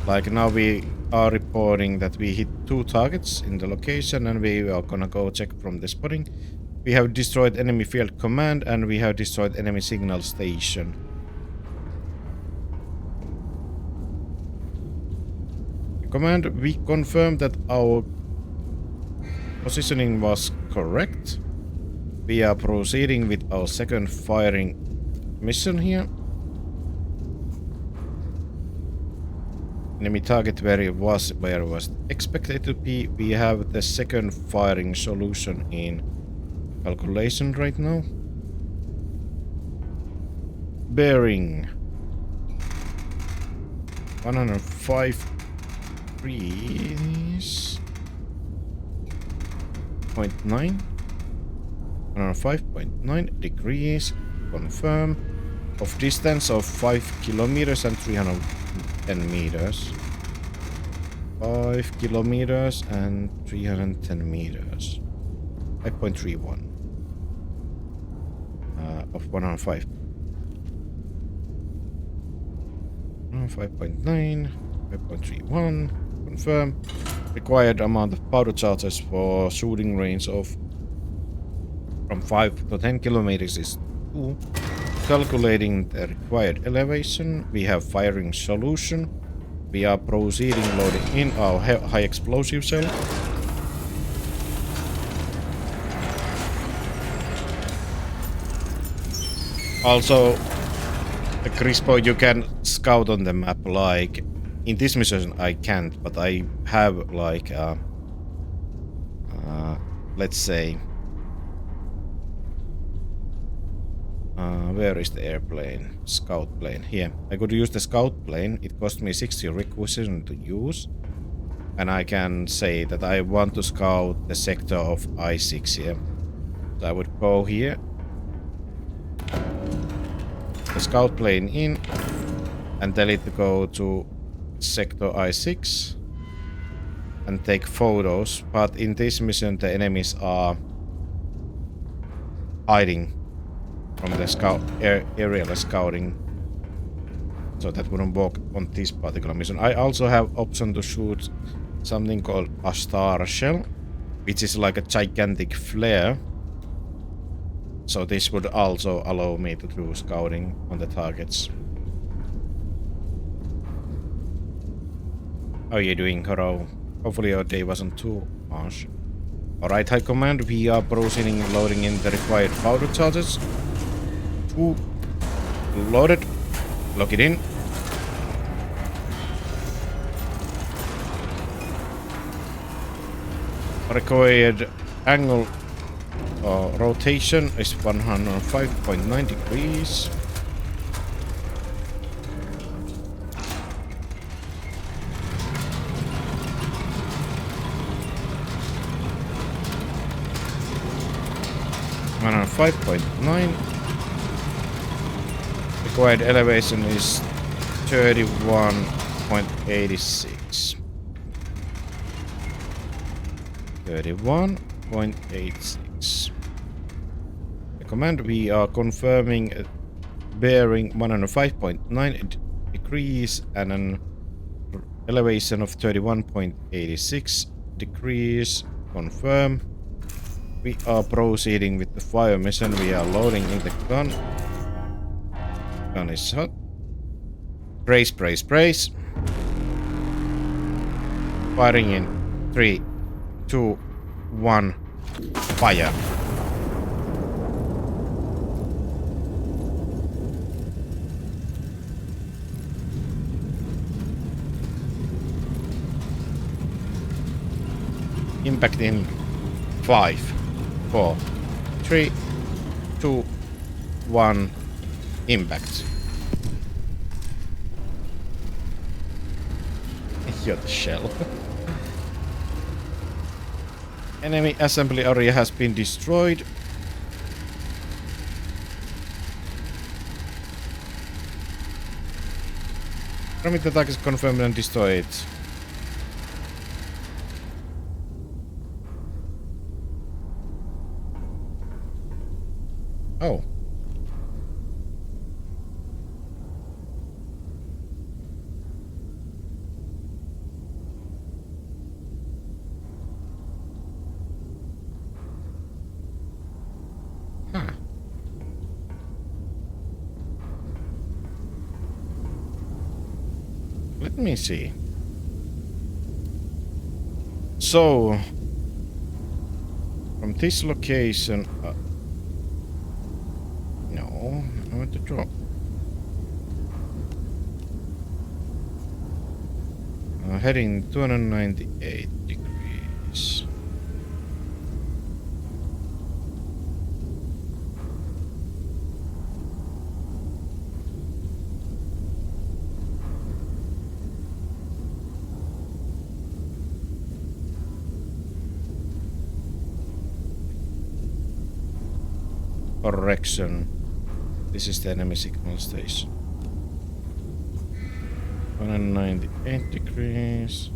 Like now we are reporting that we hit 2 targets in the location and we are gonna go check from the spotting. We have destroyed enemy field command and we have destroyed enemy signal station. Command, we confirm that our positioning was correct. We are proceeding with our second firing mission here. Enemy target where it was expected to be. We have the second firing solution in calculation right now. Bearing 105 degrees. 0.9. 105.9 degrees. Confirm. Of distance of 5 kilometers and 310 meters. 5 kilometers and 310 meters. 5.31 of 105. 5.9, 5.31. Confirm. Required amount of powder charges for shooting range of from 5 to 10 kilometers is 2. Calculating the required elevation, we have firing solution. We are proceeding loading in our high explosive cell. Also, Crispo, you can scout on the map. Like in this mission, I can't, but I have like let's say. Where is the airplane? Scout plane. Here. I could use the scout plane. It cost me 60 requisition to use. And I can say that I want to scout the sector of I-6 here. So I would go here. The scout plane in. And tell it to go to sector I-6. And take photos. But in this mission the enemies are hiding from the scout aerial scouting, so that wouldn't work on this particular mission. I also have option to shoot something called a star shell, which is like a gigantic flare. So this would also allow me to do scouting on the targets. How are you doing, Haro? Hopefully your day wasn't too harsh. Alright, High Command, we are proceeding loading in the required powder charges. 2 loaded. Lock it in. Required angle rotation is 105.9 degrees. And 5.9. Required elevation is 31.86. 31.86. The command, we are confirming bearing 105.9 degrees and an elevation of 31.86 degrees. Confirm. We are proceeding with the fire mission. We are loading in the gun. Gun is hot. Brace, brace, brace. Firing in 3, 2, 1. Fire. Impact in 5, 4, 3, 2, 1. Impact. You're the shell. Enemy assembly area has been destroyed. Pyramid attack is confirmed and destroyed. Oh. Huh. Let me see. So, from this location, no, I want to drop. Heading 298 degrees. Correction. This is the enemy signal station. 198 degrees.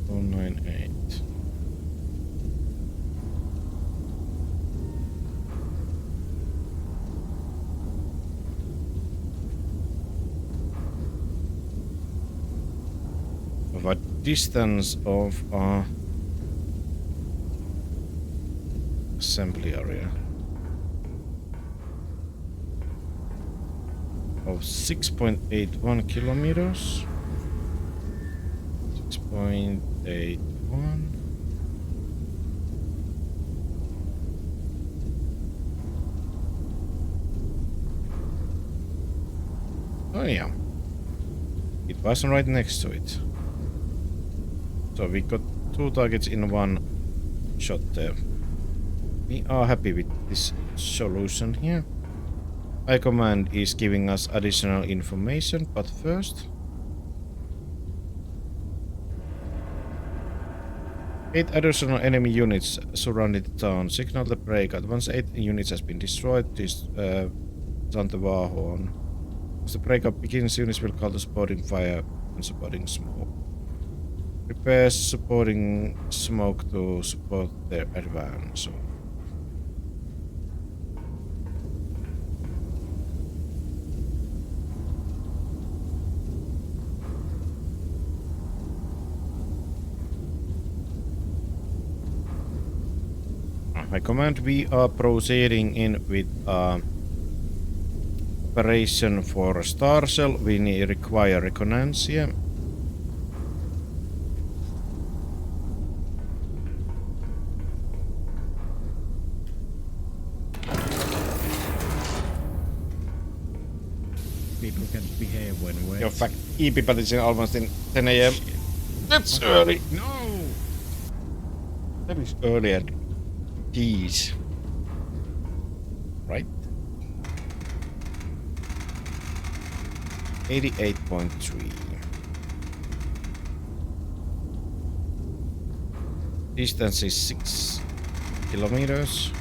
298. Of a distance of assembly area of 6.81 kilometers. 6.81. Oh yeah, it was right next to it. So we got two targets in one shot there. We are happy with this solution here. High Command is giving us additional information, but first... 8 additional enemy units surrounded the town. Signal the breakout. Once 8 units has been destroyed, this sound the war horn. As the breakout begins, units will call the supporting fire and supporting smoke. Prepare supporting smoke to support their advance. High Command, we are proceeding in with operation for Star Cell. We require reconnaissance here. People can behave when we... In fact, EP is almost in 10 AM. That's early. No! That is early and tease. Right? 88.3. Distance is 6 kilometers.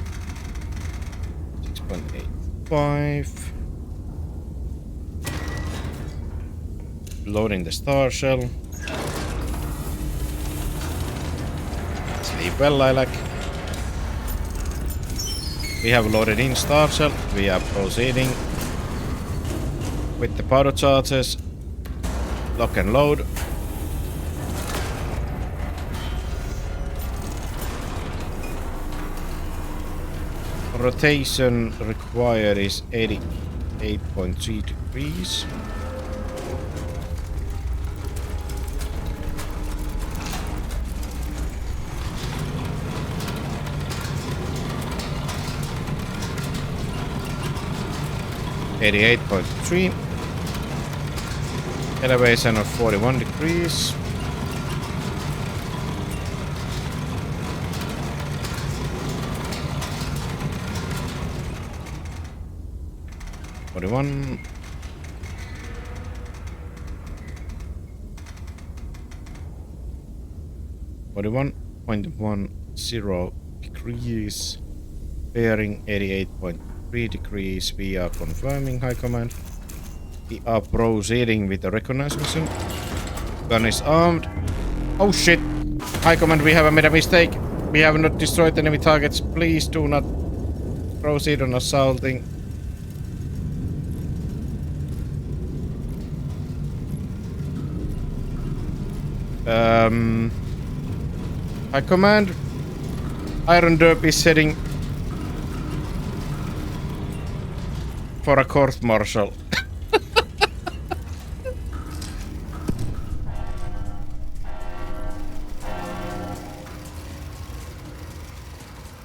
6.85. Loading the Star Shell. Sleep well, Lilac. We have loaded in Star Shell. We are proceeding with the powder charges. Lock and load. Rotation required is 88.3 degrees. .3. Elevation of 41 degrees. 41.10 degrees. Bearing 88.3 degrees. We are confirming, High Command. We are proceeding with the reconnaissance mission. Gun is armed. Oh shit! High Command, we have made a mistake. We have not destroyed enemy targets. Please do not proceed on assaulting. High Command, Iron DERP is heading for a court-martial.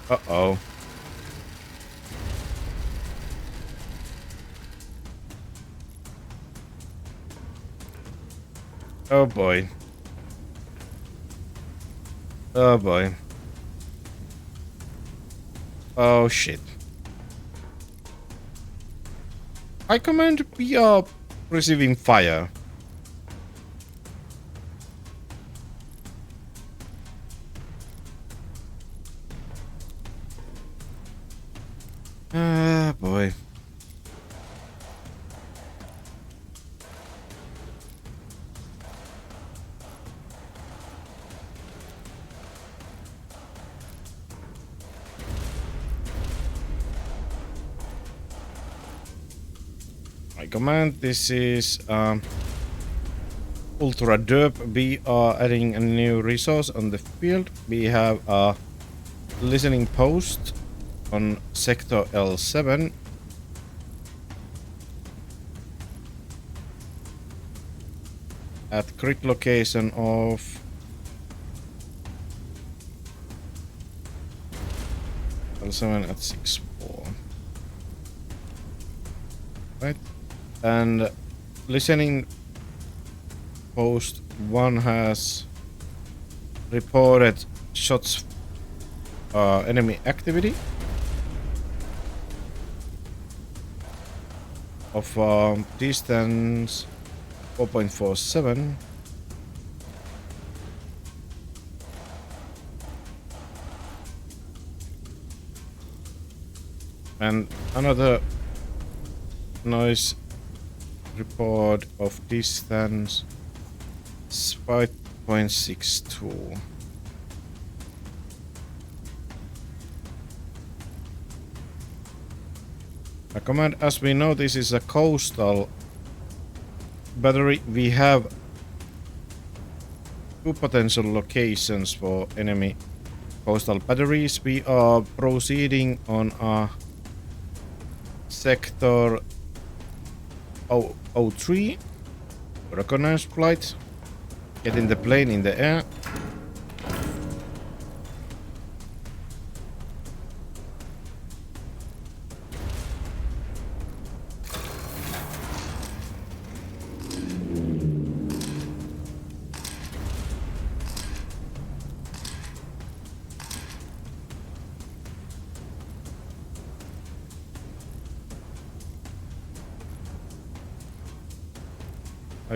Uh-oh. Oh boy. Oh boy. Oh shit. High Command, we are receiving fire. Ah, boy. High Command, this is Ultra DERP. We are adding a new resource on the field. We have a listening post on sector L7. At grid location of L7 at 6-4. Right. And listening post 1 has reported shots enemy activity of distance 4.47. And another noise report of distance 5.62. A command, as we know, this is a coastal battery. We have 2 potential locations for enemy coastal batteries. We are proceeding on a sector 003 reconnaissance flight, getting the plane in the air.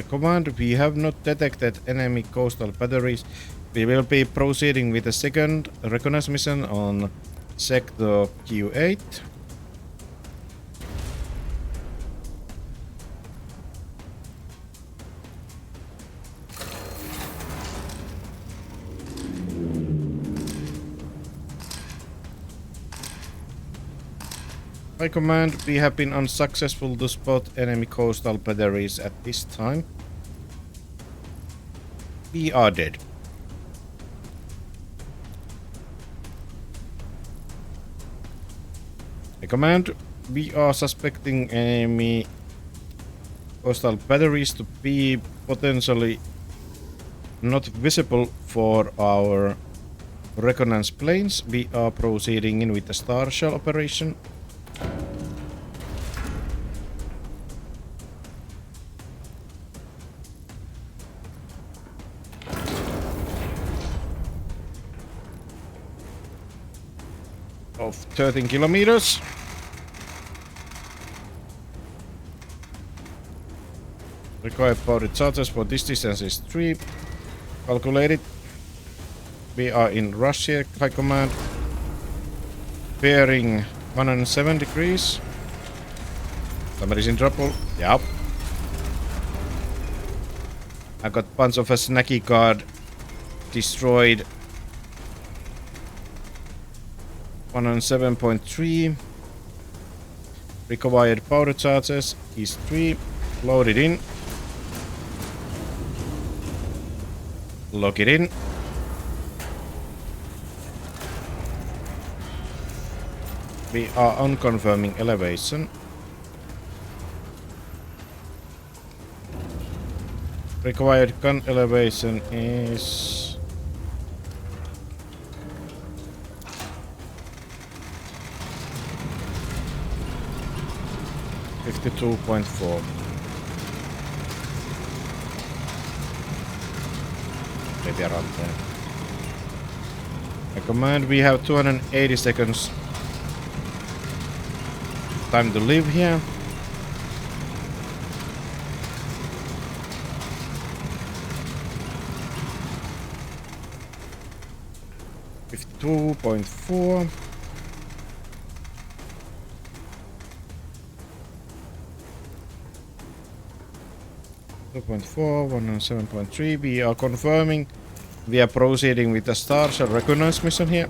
Command, we have not detected enemy coastal batteries. We will be proceeding with the second reconnaissance mission on sector Q8. High Command, we have been unsuccessful to spot enemy coastal batteries at this time. We are dead. High Command, we are suspecting enemy coastal batteries to be potentially not visible for our reconnaissance planes. We are proceeding in with the Star Shell operation. Of 13 kilometers. Required power charges for this distance is 3. Calculated. We are in Russia, high command. Bearing 107 degrees. Somebody's in trouble. Yep. I got a bunch of a snacky guard destroyed. 107.3. Required powder charges is 3. Load it in. Lock it in. We are unconfirming elevation. Required gun elevation is 52.4. Maybe around there. A command, we have 280 seconds time to live here. $52.4. $2.4, 107.3. We are confirming. We are proceeding with the Star Shell Recognize mission here.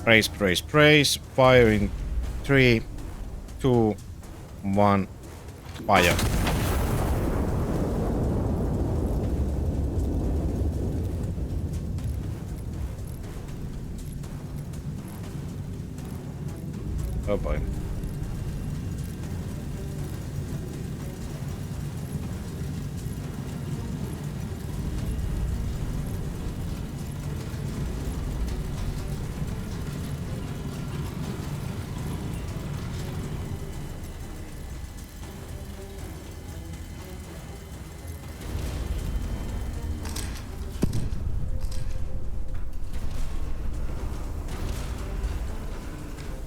Praise, praise, praise. Fire in 3, 2, 1. Fire. Oh boy.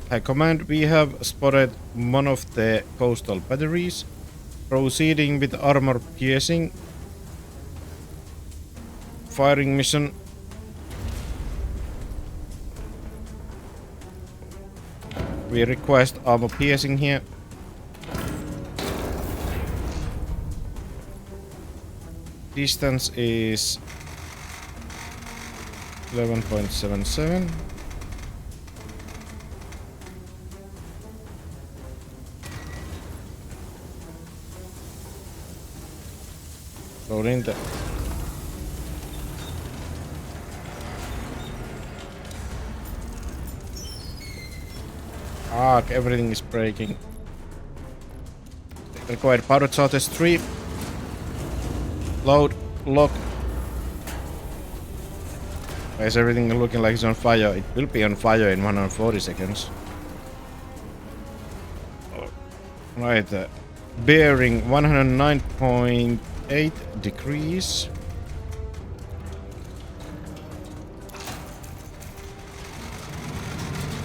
High command, we have spotted one of the coastal batteries. Proceeding with armor piercing. Firing mission. We request armor piercing here. Distance is 11.77. Loading the everything is breaking. Required powder charges 3. Load, lock. Why is everything looking like it's on fire? It will be on fire in 140 seconds. Right, bearing 109.8 degrees.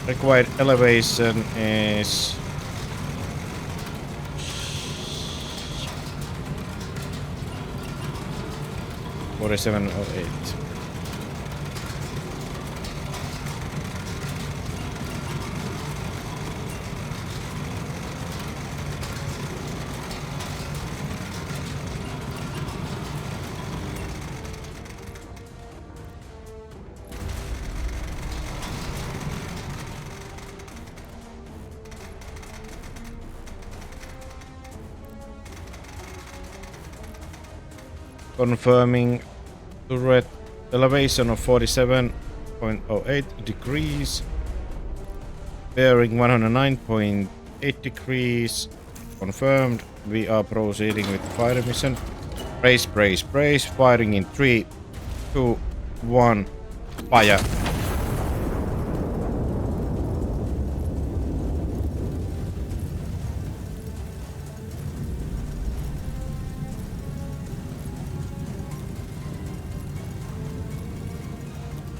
Required elevation is 4708. Confirming turret elevation of 47.08 degrees. Bearing 109.8 degrees. Confirmed. We are proceeding with the fire mission. Brace, brace, brace. Firing in 3, 2, 1. Fire.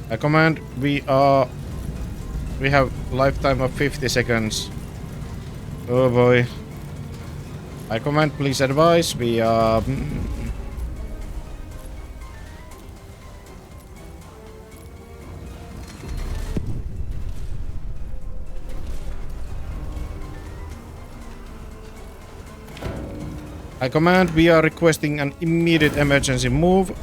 A command, we have lifetime of 50 seconds. Oh boy. I command, please advise. We are I command, we are requesting an immediate emergency move.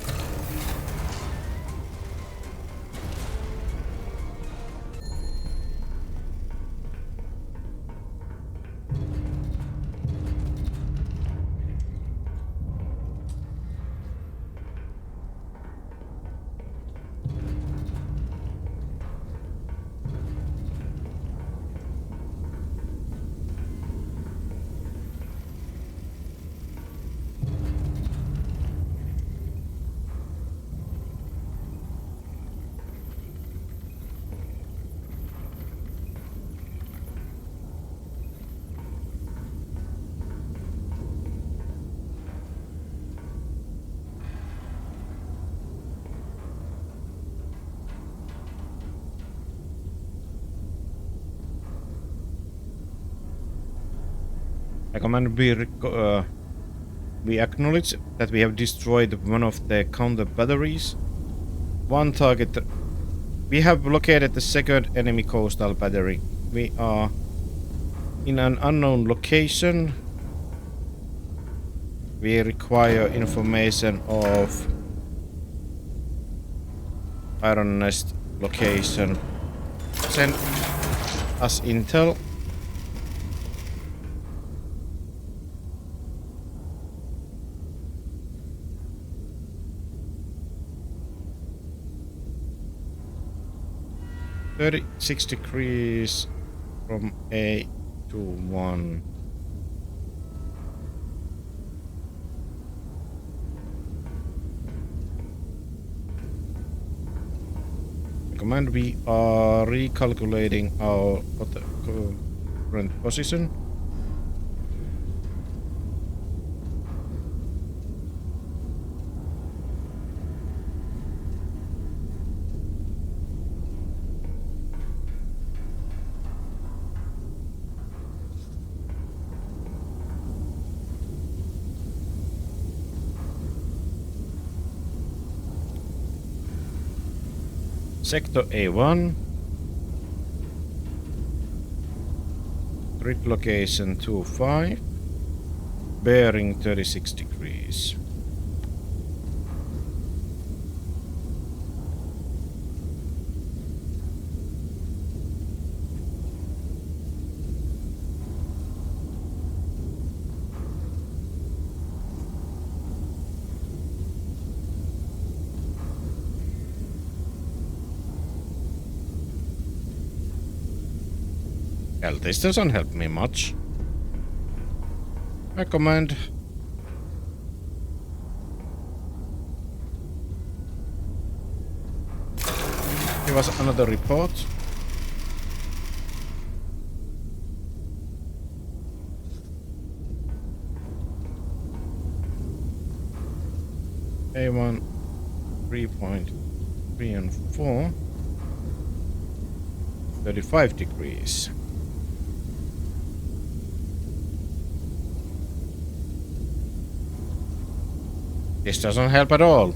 I command, we acknowledge that we have destroyed one of the counter batteries. One target. We have located the second enemy coastal battery. We are in an unknown location. We require information of Iron Nest location. Send us intel. $36 from A to 1. Command, we are recalculating our current position. Sector A1. Grid location 25. Bearing 36 degrees. Well, this doesn't help me much. I command. Give us another report. A1 3.3 and 4. 35 degrees. This doesn't help at all.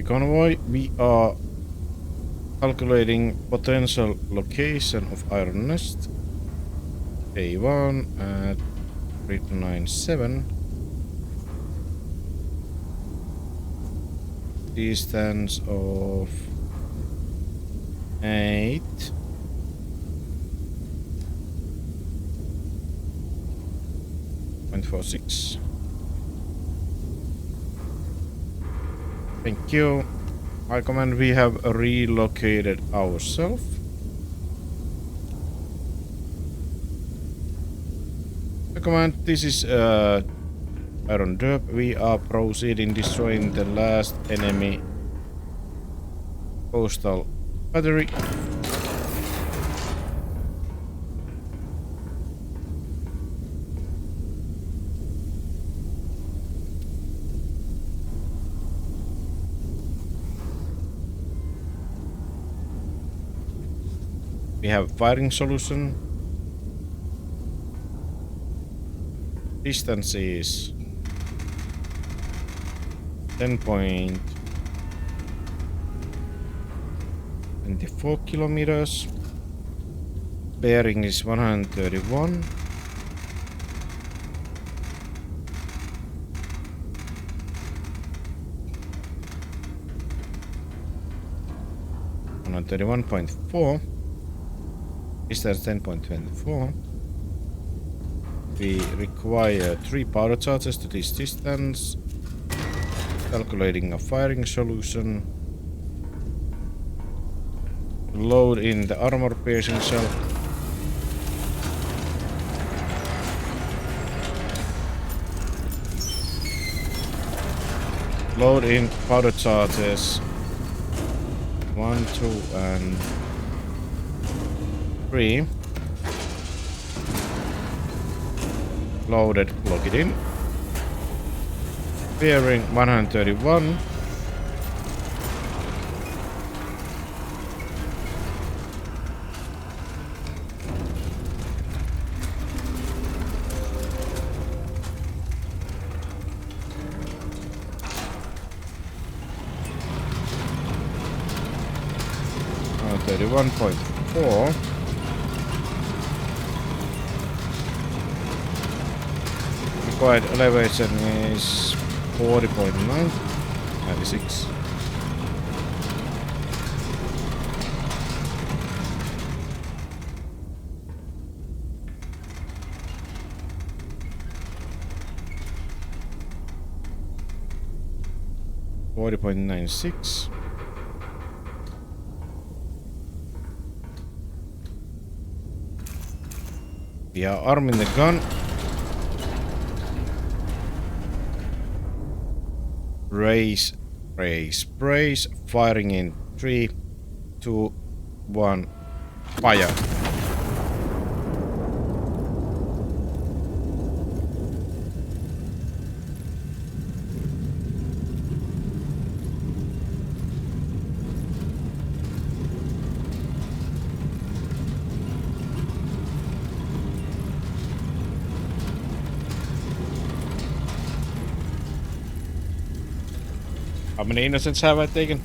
Convoy, we are calculating potential location of Iron Nest. A1 at 397. Distance of 8.46. Thank you. I command, we have relocated ourselves. I command, this is Iron DERP. We are proceeding destroying the last enemy coastal battery. We have firing solution. Distance is 10.24 kilometers. Bearing is 131. On 31.4. Distance 10.24. We require 3 powder charges to this distance. Calculating a firing solution. Load in the armor piercing shell. Load in powder charges 1, 2, and 3. Loaded, plug it in. Bearing 131. Oh, 31.4. Required elevation is 40.9, 96. .96. We are arming the gun. Brace, firing in 3, 2, 1, fire. How many innocents have I taken?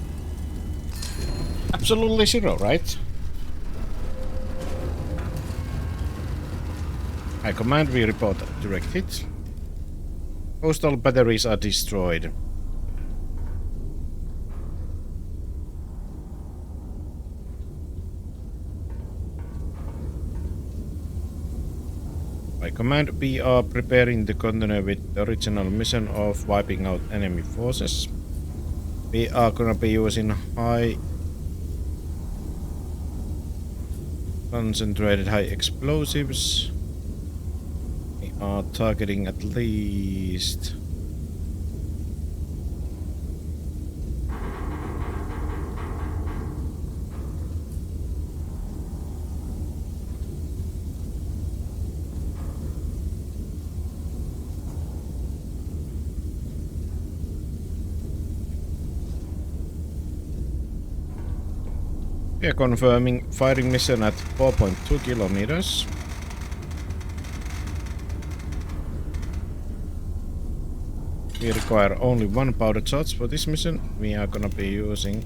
Absolutely 0, right? High command, we report direct hit. Coastal batteries are destroyed. By command, we are preparing to continue with the original mission of wiping out enemy forces. We are gonna be using high concentrated high explosives. We are targeting at least we are confirming firing mission at 4.2 kilometers. We require only 1 powder charge for this mission. We are gonna be using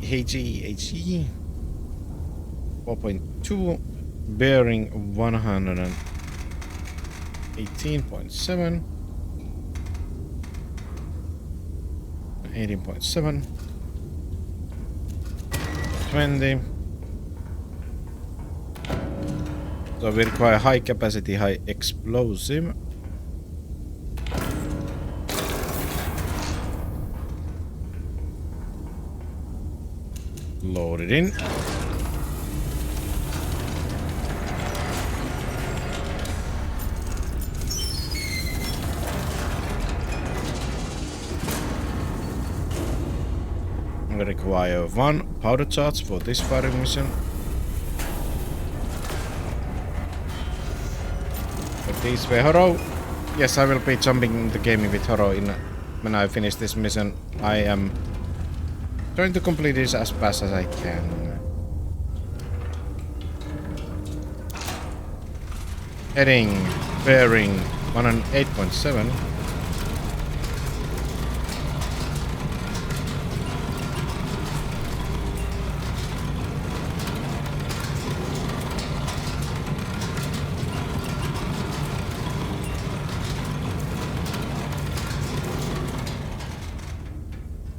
HE 4.2, bearing 118.7, 18.7, 20. So we require high capacity, high explosive. Load it in. We require 1 powder charge for this firing mission. But these were hollow. Yes, I will be jumping the game with Horo in when I finish this mission. I am trying to complete this as fast as I can. Heading, bearing 108.7.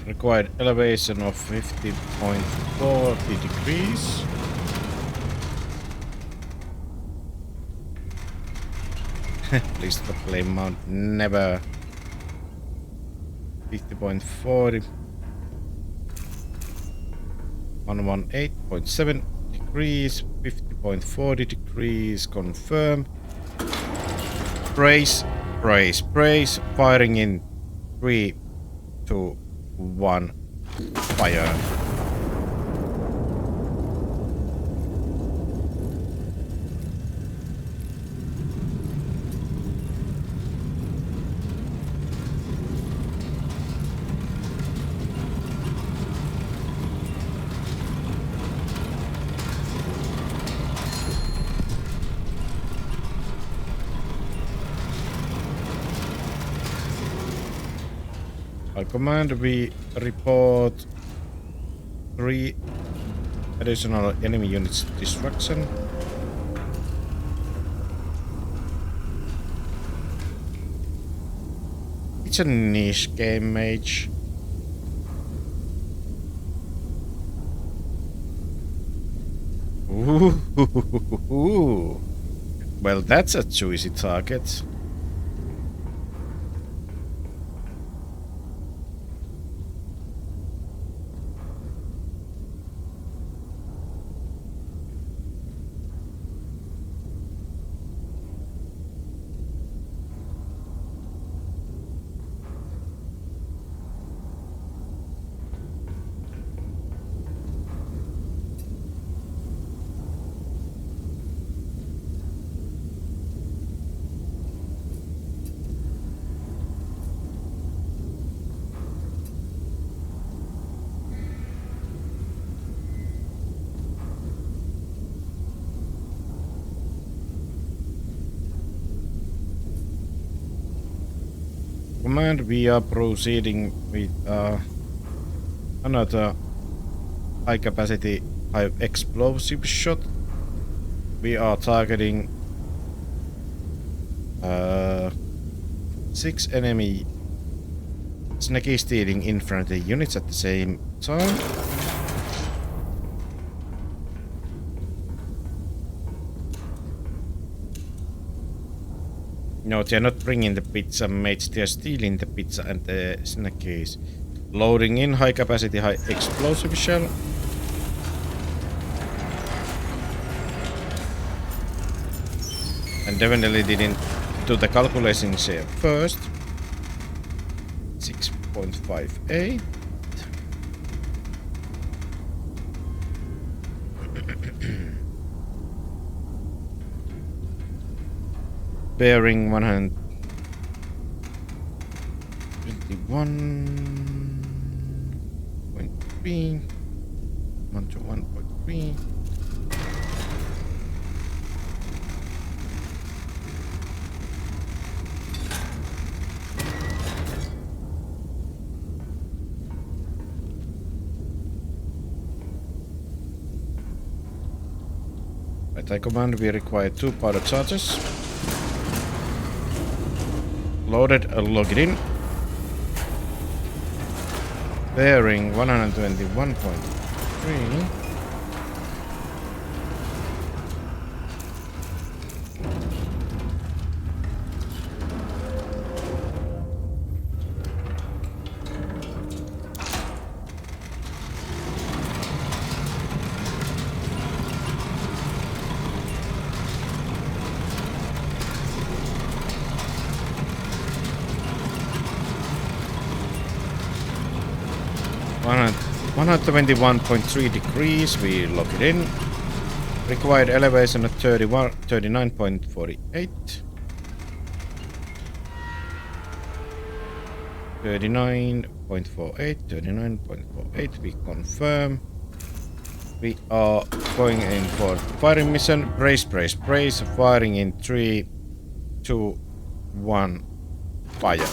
Required elevation of 50.40 degrees. Please stop playing mount. Never. 50.40. 118.7 degrees. 50.40 degrees. Confirm. Brace. Brace. Brace. Firing in 3, 2, 1. Fire. By command, we report 3 additional enemy units destruction. It's a niche game, mage. Ooh. Well, that's a juicy target. Command, we are proceeding with another high capacity, high explosive shot. We are targeting 6 enemy snaky stealing infantry units at the same time. No, they're not bringing the pizza, mates. They're stealing the pizza and the snackies. Loading in high capacity, high explosive shell. And definitely didn't do the calculations here first. 6.58. Bearing 121.3. 121.3. At I command, we require 2 powder charges. Loaded, log it in. Bearing 121.3. One 121.3 degrees, we lock it in. Required elevation at 39.48. 39.48, 39.48, we confirm. We are going in for firing mission. Brace, brace, brace. Firing in 3, 2, 1, fire.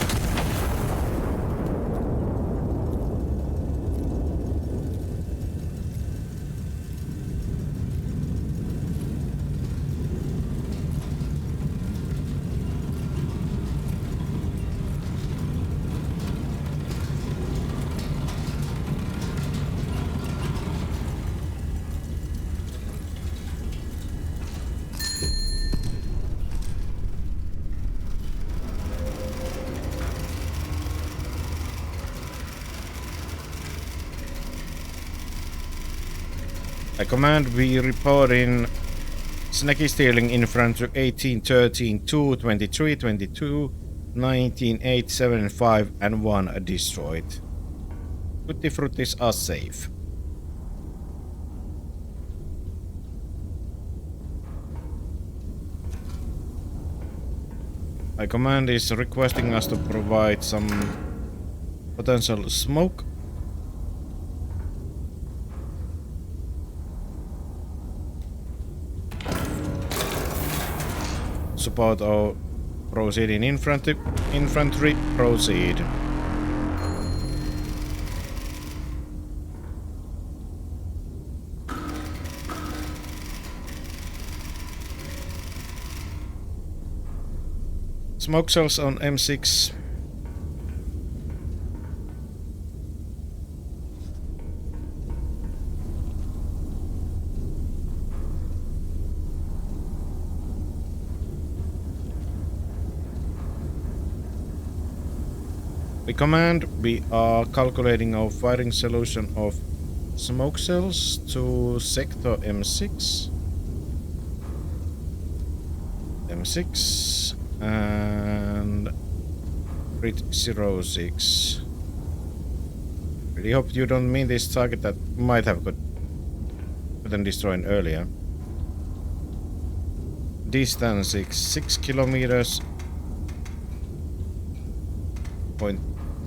I command we report in snacky stealing infantry 18, 13, 2, 23, 22, 19, 8, 7, 5, and 1 are destroyed. Tutti Fruttis are safe. My command is requesting us to provide some potential smoke. Support our proceeding infantry. Infantry, proceed. Smoke cells on M6. We command, we are calculating our firing solution of smoke cells to sector M6. M6 and grid 06. Really hope you don't mean this target that might have gotten destroyed earlier. Distance 6 kilometers.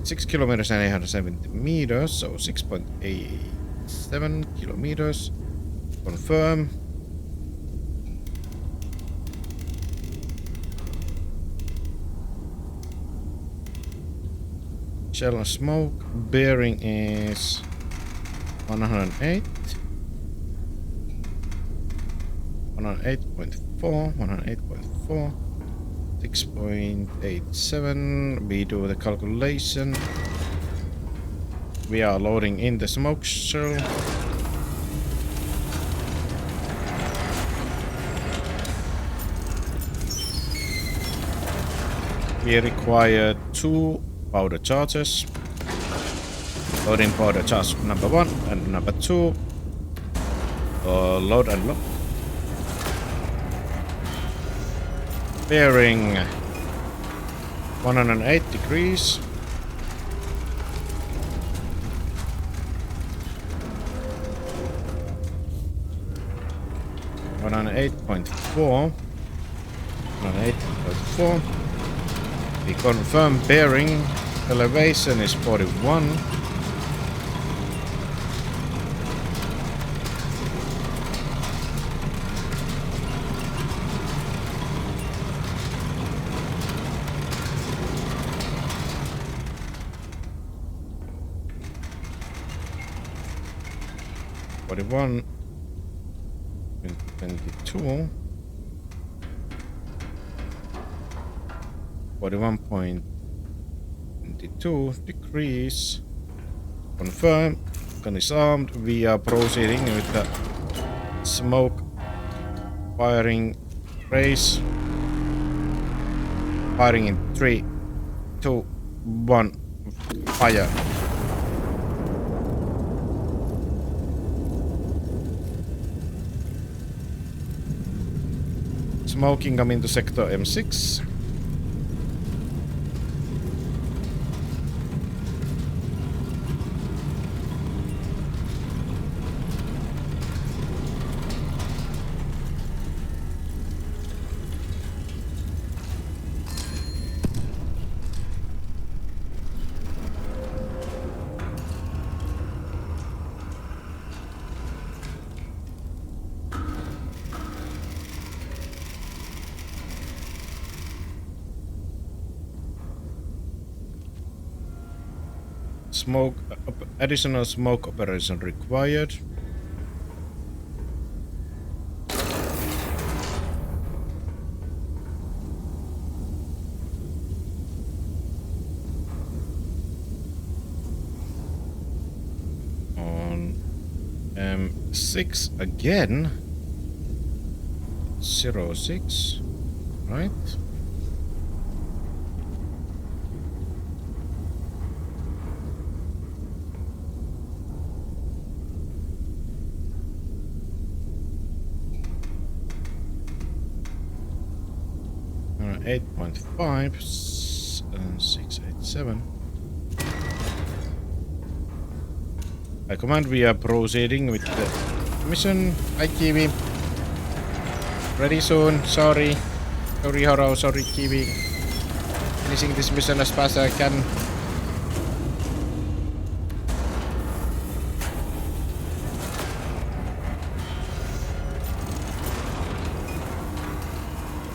6 kilometers and 870 meters, so 6.87 kilometers. Confirm. Shell and smoke. Bearing is 108. 108.4. 108.4. 6.87. We do the calculation. We are loading in the smoke shell. We require 2 powder charges. Loading powder charge number 1 and number 2. Load and load. Bearing 108 degrees. On 8.4. On 8.4. We confirm bearing elevation is 41. One 22 41.22 degrees. Confirm. Gun is armed. We are proceeding with the smoke firing race. Firing in 3, 2, 1. Fire. Smoking coming to sector M6. Additional smoke operation required. On M6 again. 06, right? Uh, 8.5 and 687. I command we are proceeding with the mission. Hi Kiwi. Ready soon. Sorry. Sorry Horo. Sorry Kiwi. Finishing this mission as fast as I can.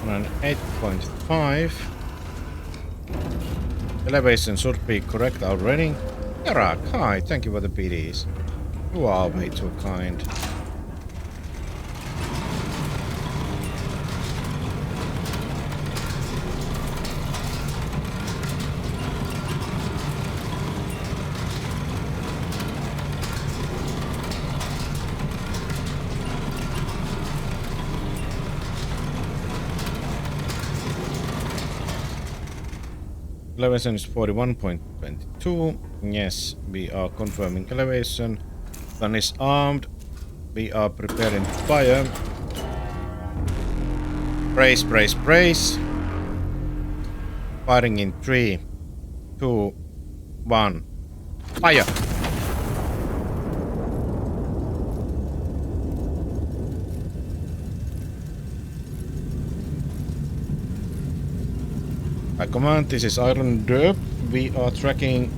On 8.5. Elevation should be correct already. Yarak, hi, thank you for the PDs. You are way too kind. Elevation is 41.22. Yes, we are confirming elevation. Gun is armed. We are preparing fire. Brace, brace, brace. Firing in 3, 2, 1. Fire! I command, this is Iron DERP. We are tracking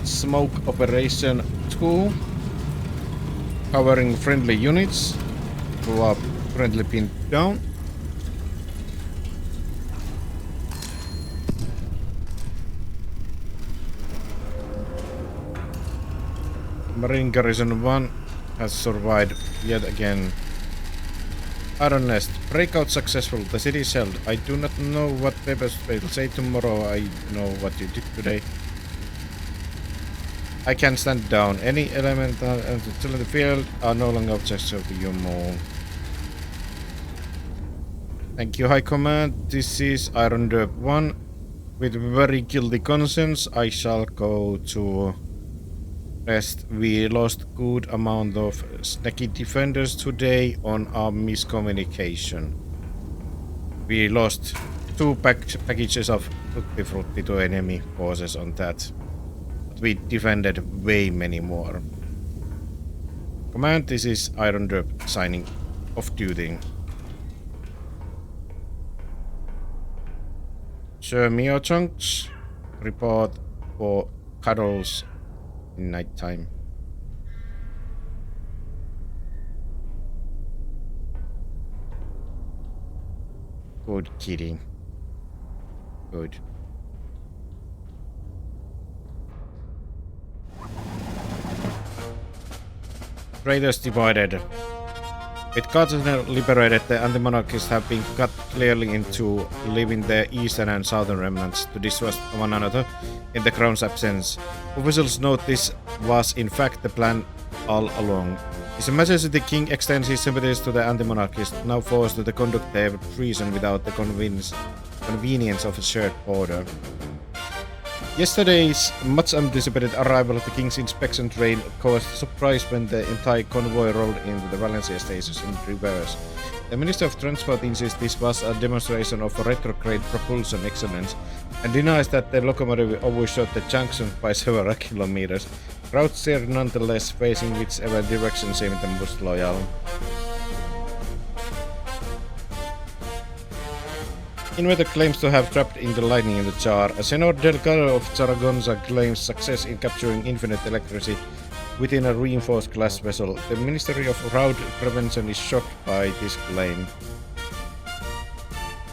smoke operation 2, covering friendly units who are currently pinned down. Marine Garrison 1 has survived yet again. Iron Nest. Breakout successful. The city is held. I do not know what papers will say tomorrow. I know what you did today. I can stand down. Any elemental still in the field are no longer objects of your moon. Thank you, High Command. This is Iron Derp 1. With very guilty conscience, I shall go to rest. We lost good amount of snacky defenders today on our miscommunication. We lost 2 packages of Tutti Frutti to enemy forces on that. But we defended way many more. Command, this is Iron Derp signing off duty. Sir Mio Chunks, report for cuddles in nighttime. Good kitty. Good. Raiders divided. With Cartagena liberated, the anti-monarchists have been cut clearly into, leaving the eastern and southern remnants to distrust one another in the crown's absence. Officials note this was in fact the plan all along. His Majesty the King extends his sympathies to the anti-monarchists, now forced to conduct their treason without the convenience of a shared border. Yesterday's much anticipated arrival of the King's inspection train caused surprise when the entire convoy rolled into the Valencia station in reverse. The Minister of Transport insists this was a demonstration of retrograde propulsion excellence and denies that the locomotive overshot the junction by several kilometers. Crowds cheered nonetheless, facing whichever direction seemed the most loyal. Invader claims to have trapped in the lightning in the jar. Senor Delgado of Zaragoza claims success in capturing infinite electricity within a reinforced glass vessel. The Ministry of Route Prevention is shocked by this claim.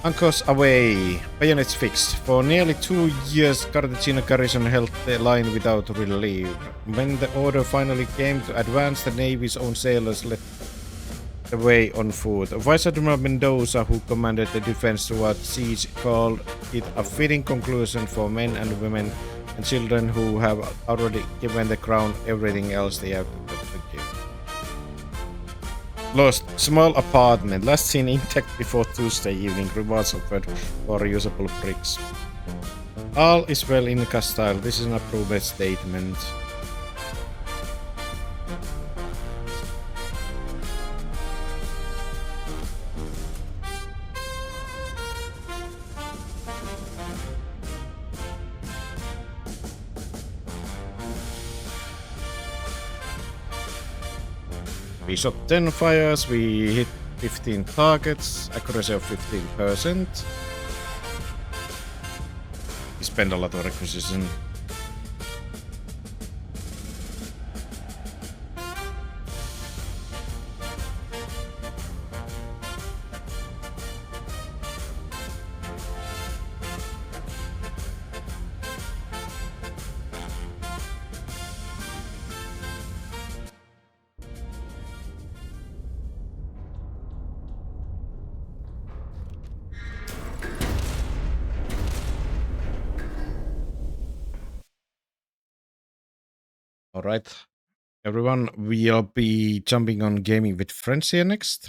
Anchors away. Bayonets fixed. For nearly 2 years, Cartagena garrison held the line without relief. When the order finally came to advance, the Navy's own sailors led the way on foot. Vice Admiral Mendoza, who commanded the defense throughout the siege, called it a fitting conclusion for men and women and children who have already given the crown everything else they have to give. Lost small apartment, last seen intact before Tuesday evening. Rewards offered for usable bricks. All is well in Castile. This is an approved statement. We shot 10 fires, we hit 15 targets, accuracy of 15%. We spend a lot of requisition. Alright, everyone, we'll be jumping on gaming with friends here next.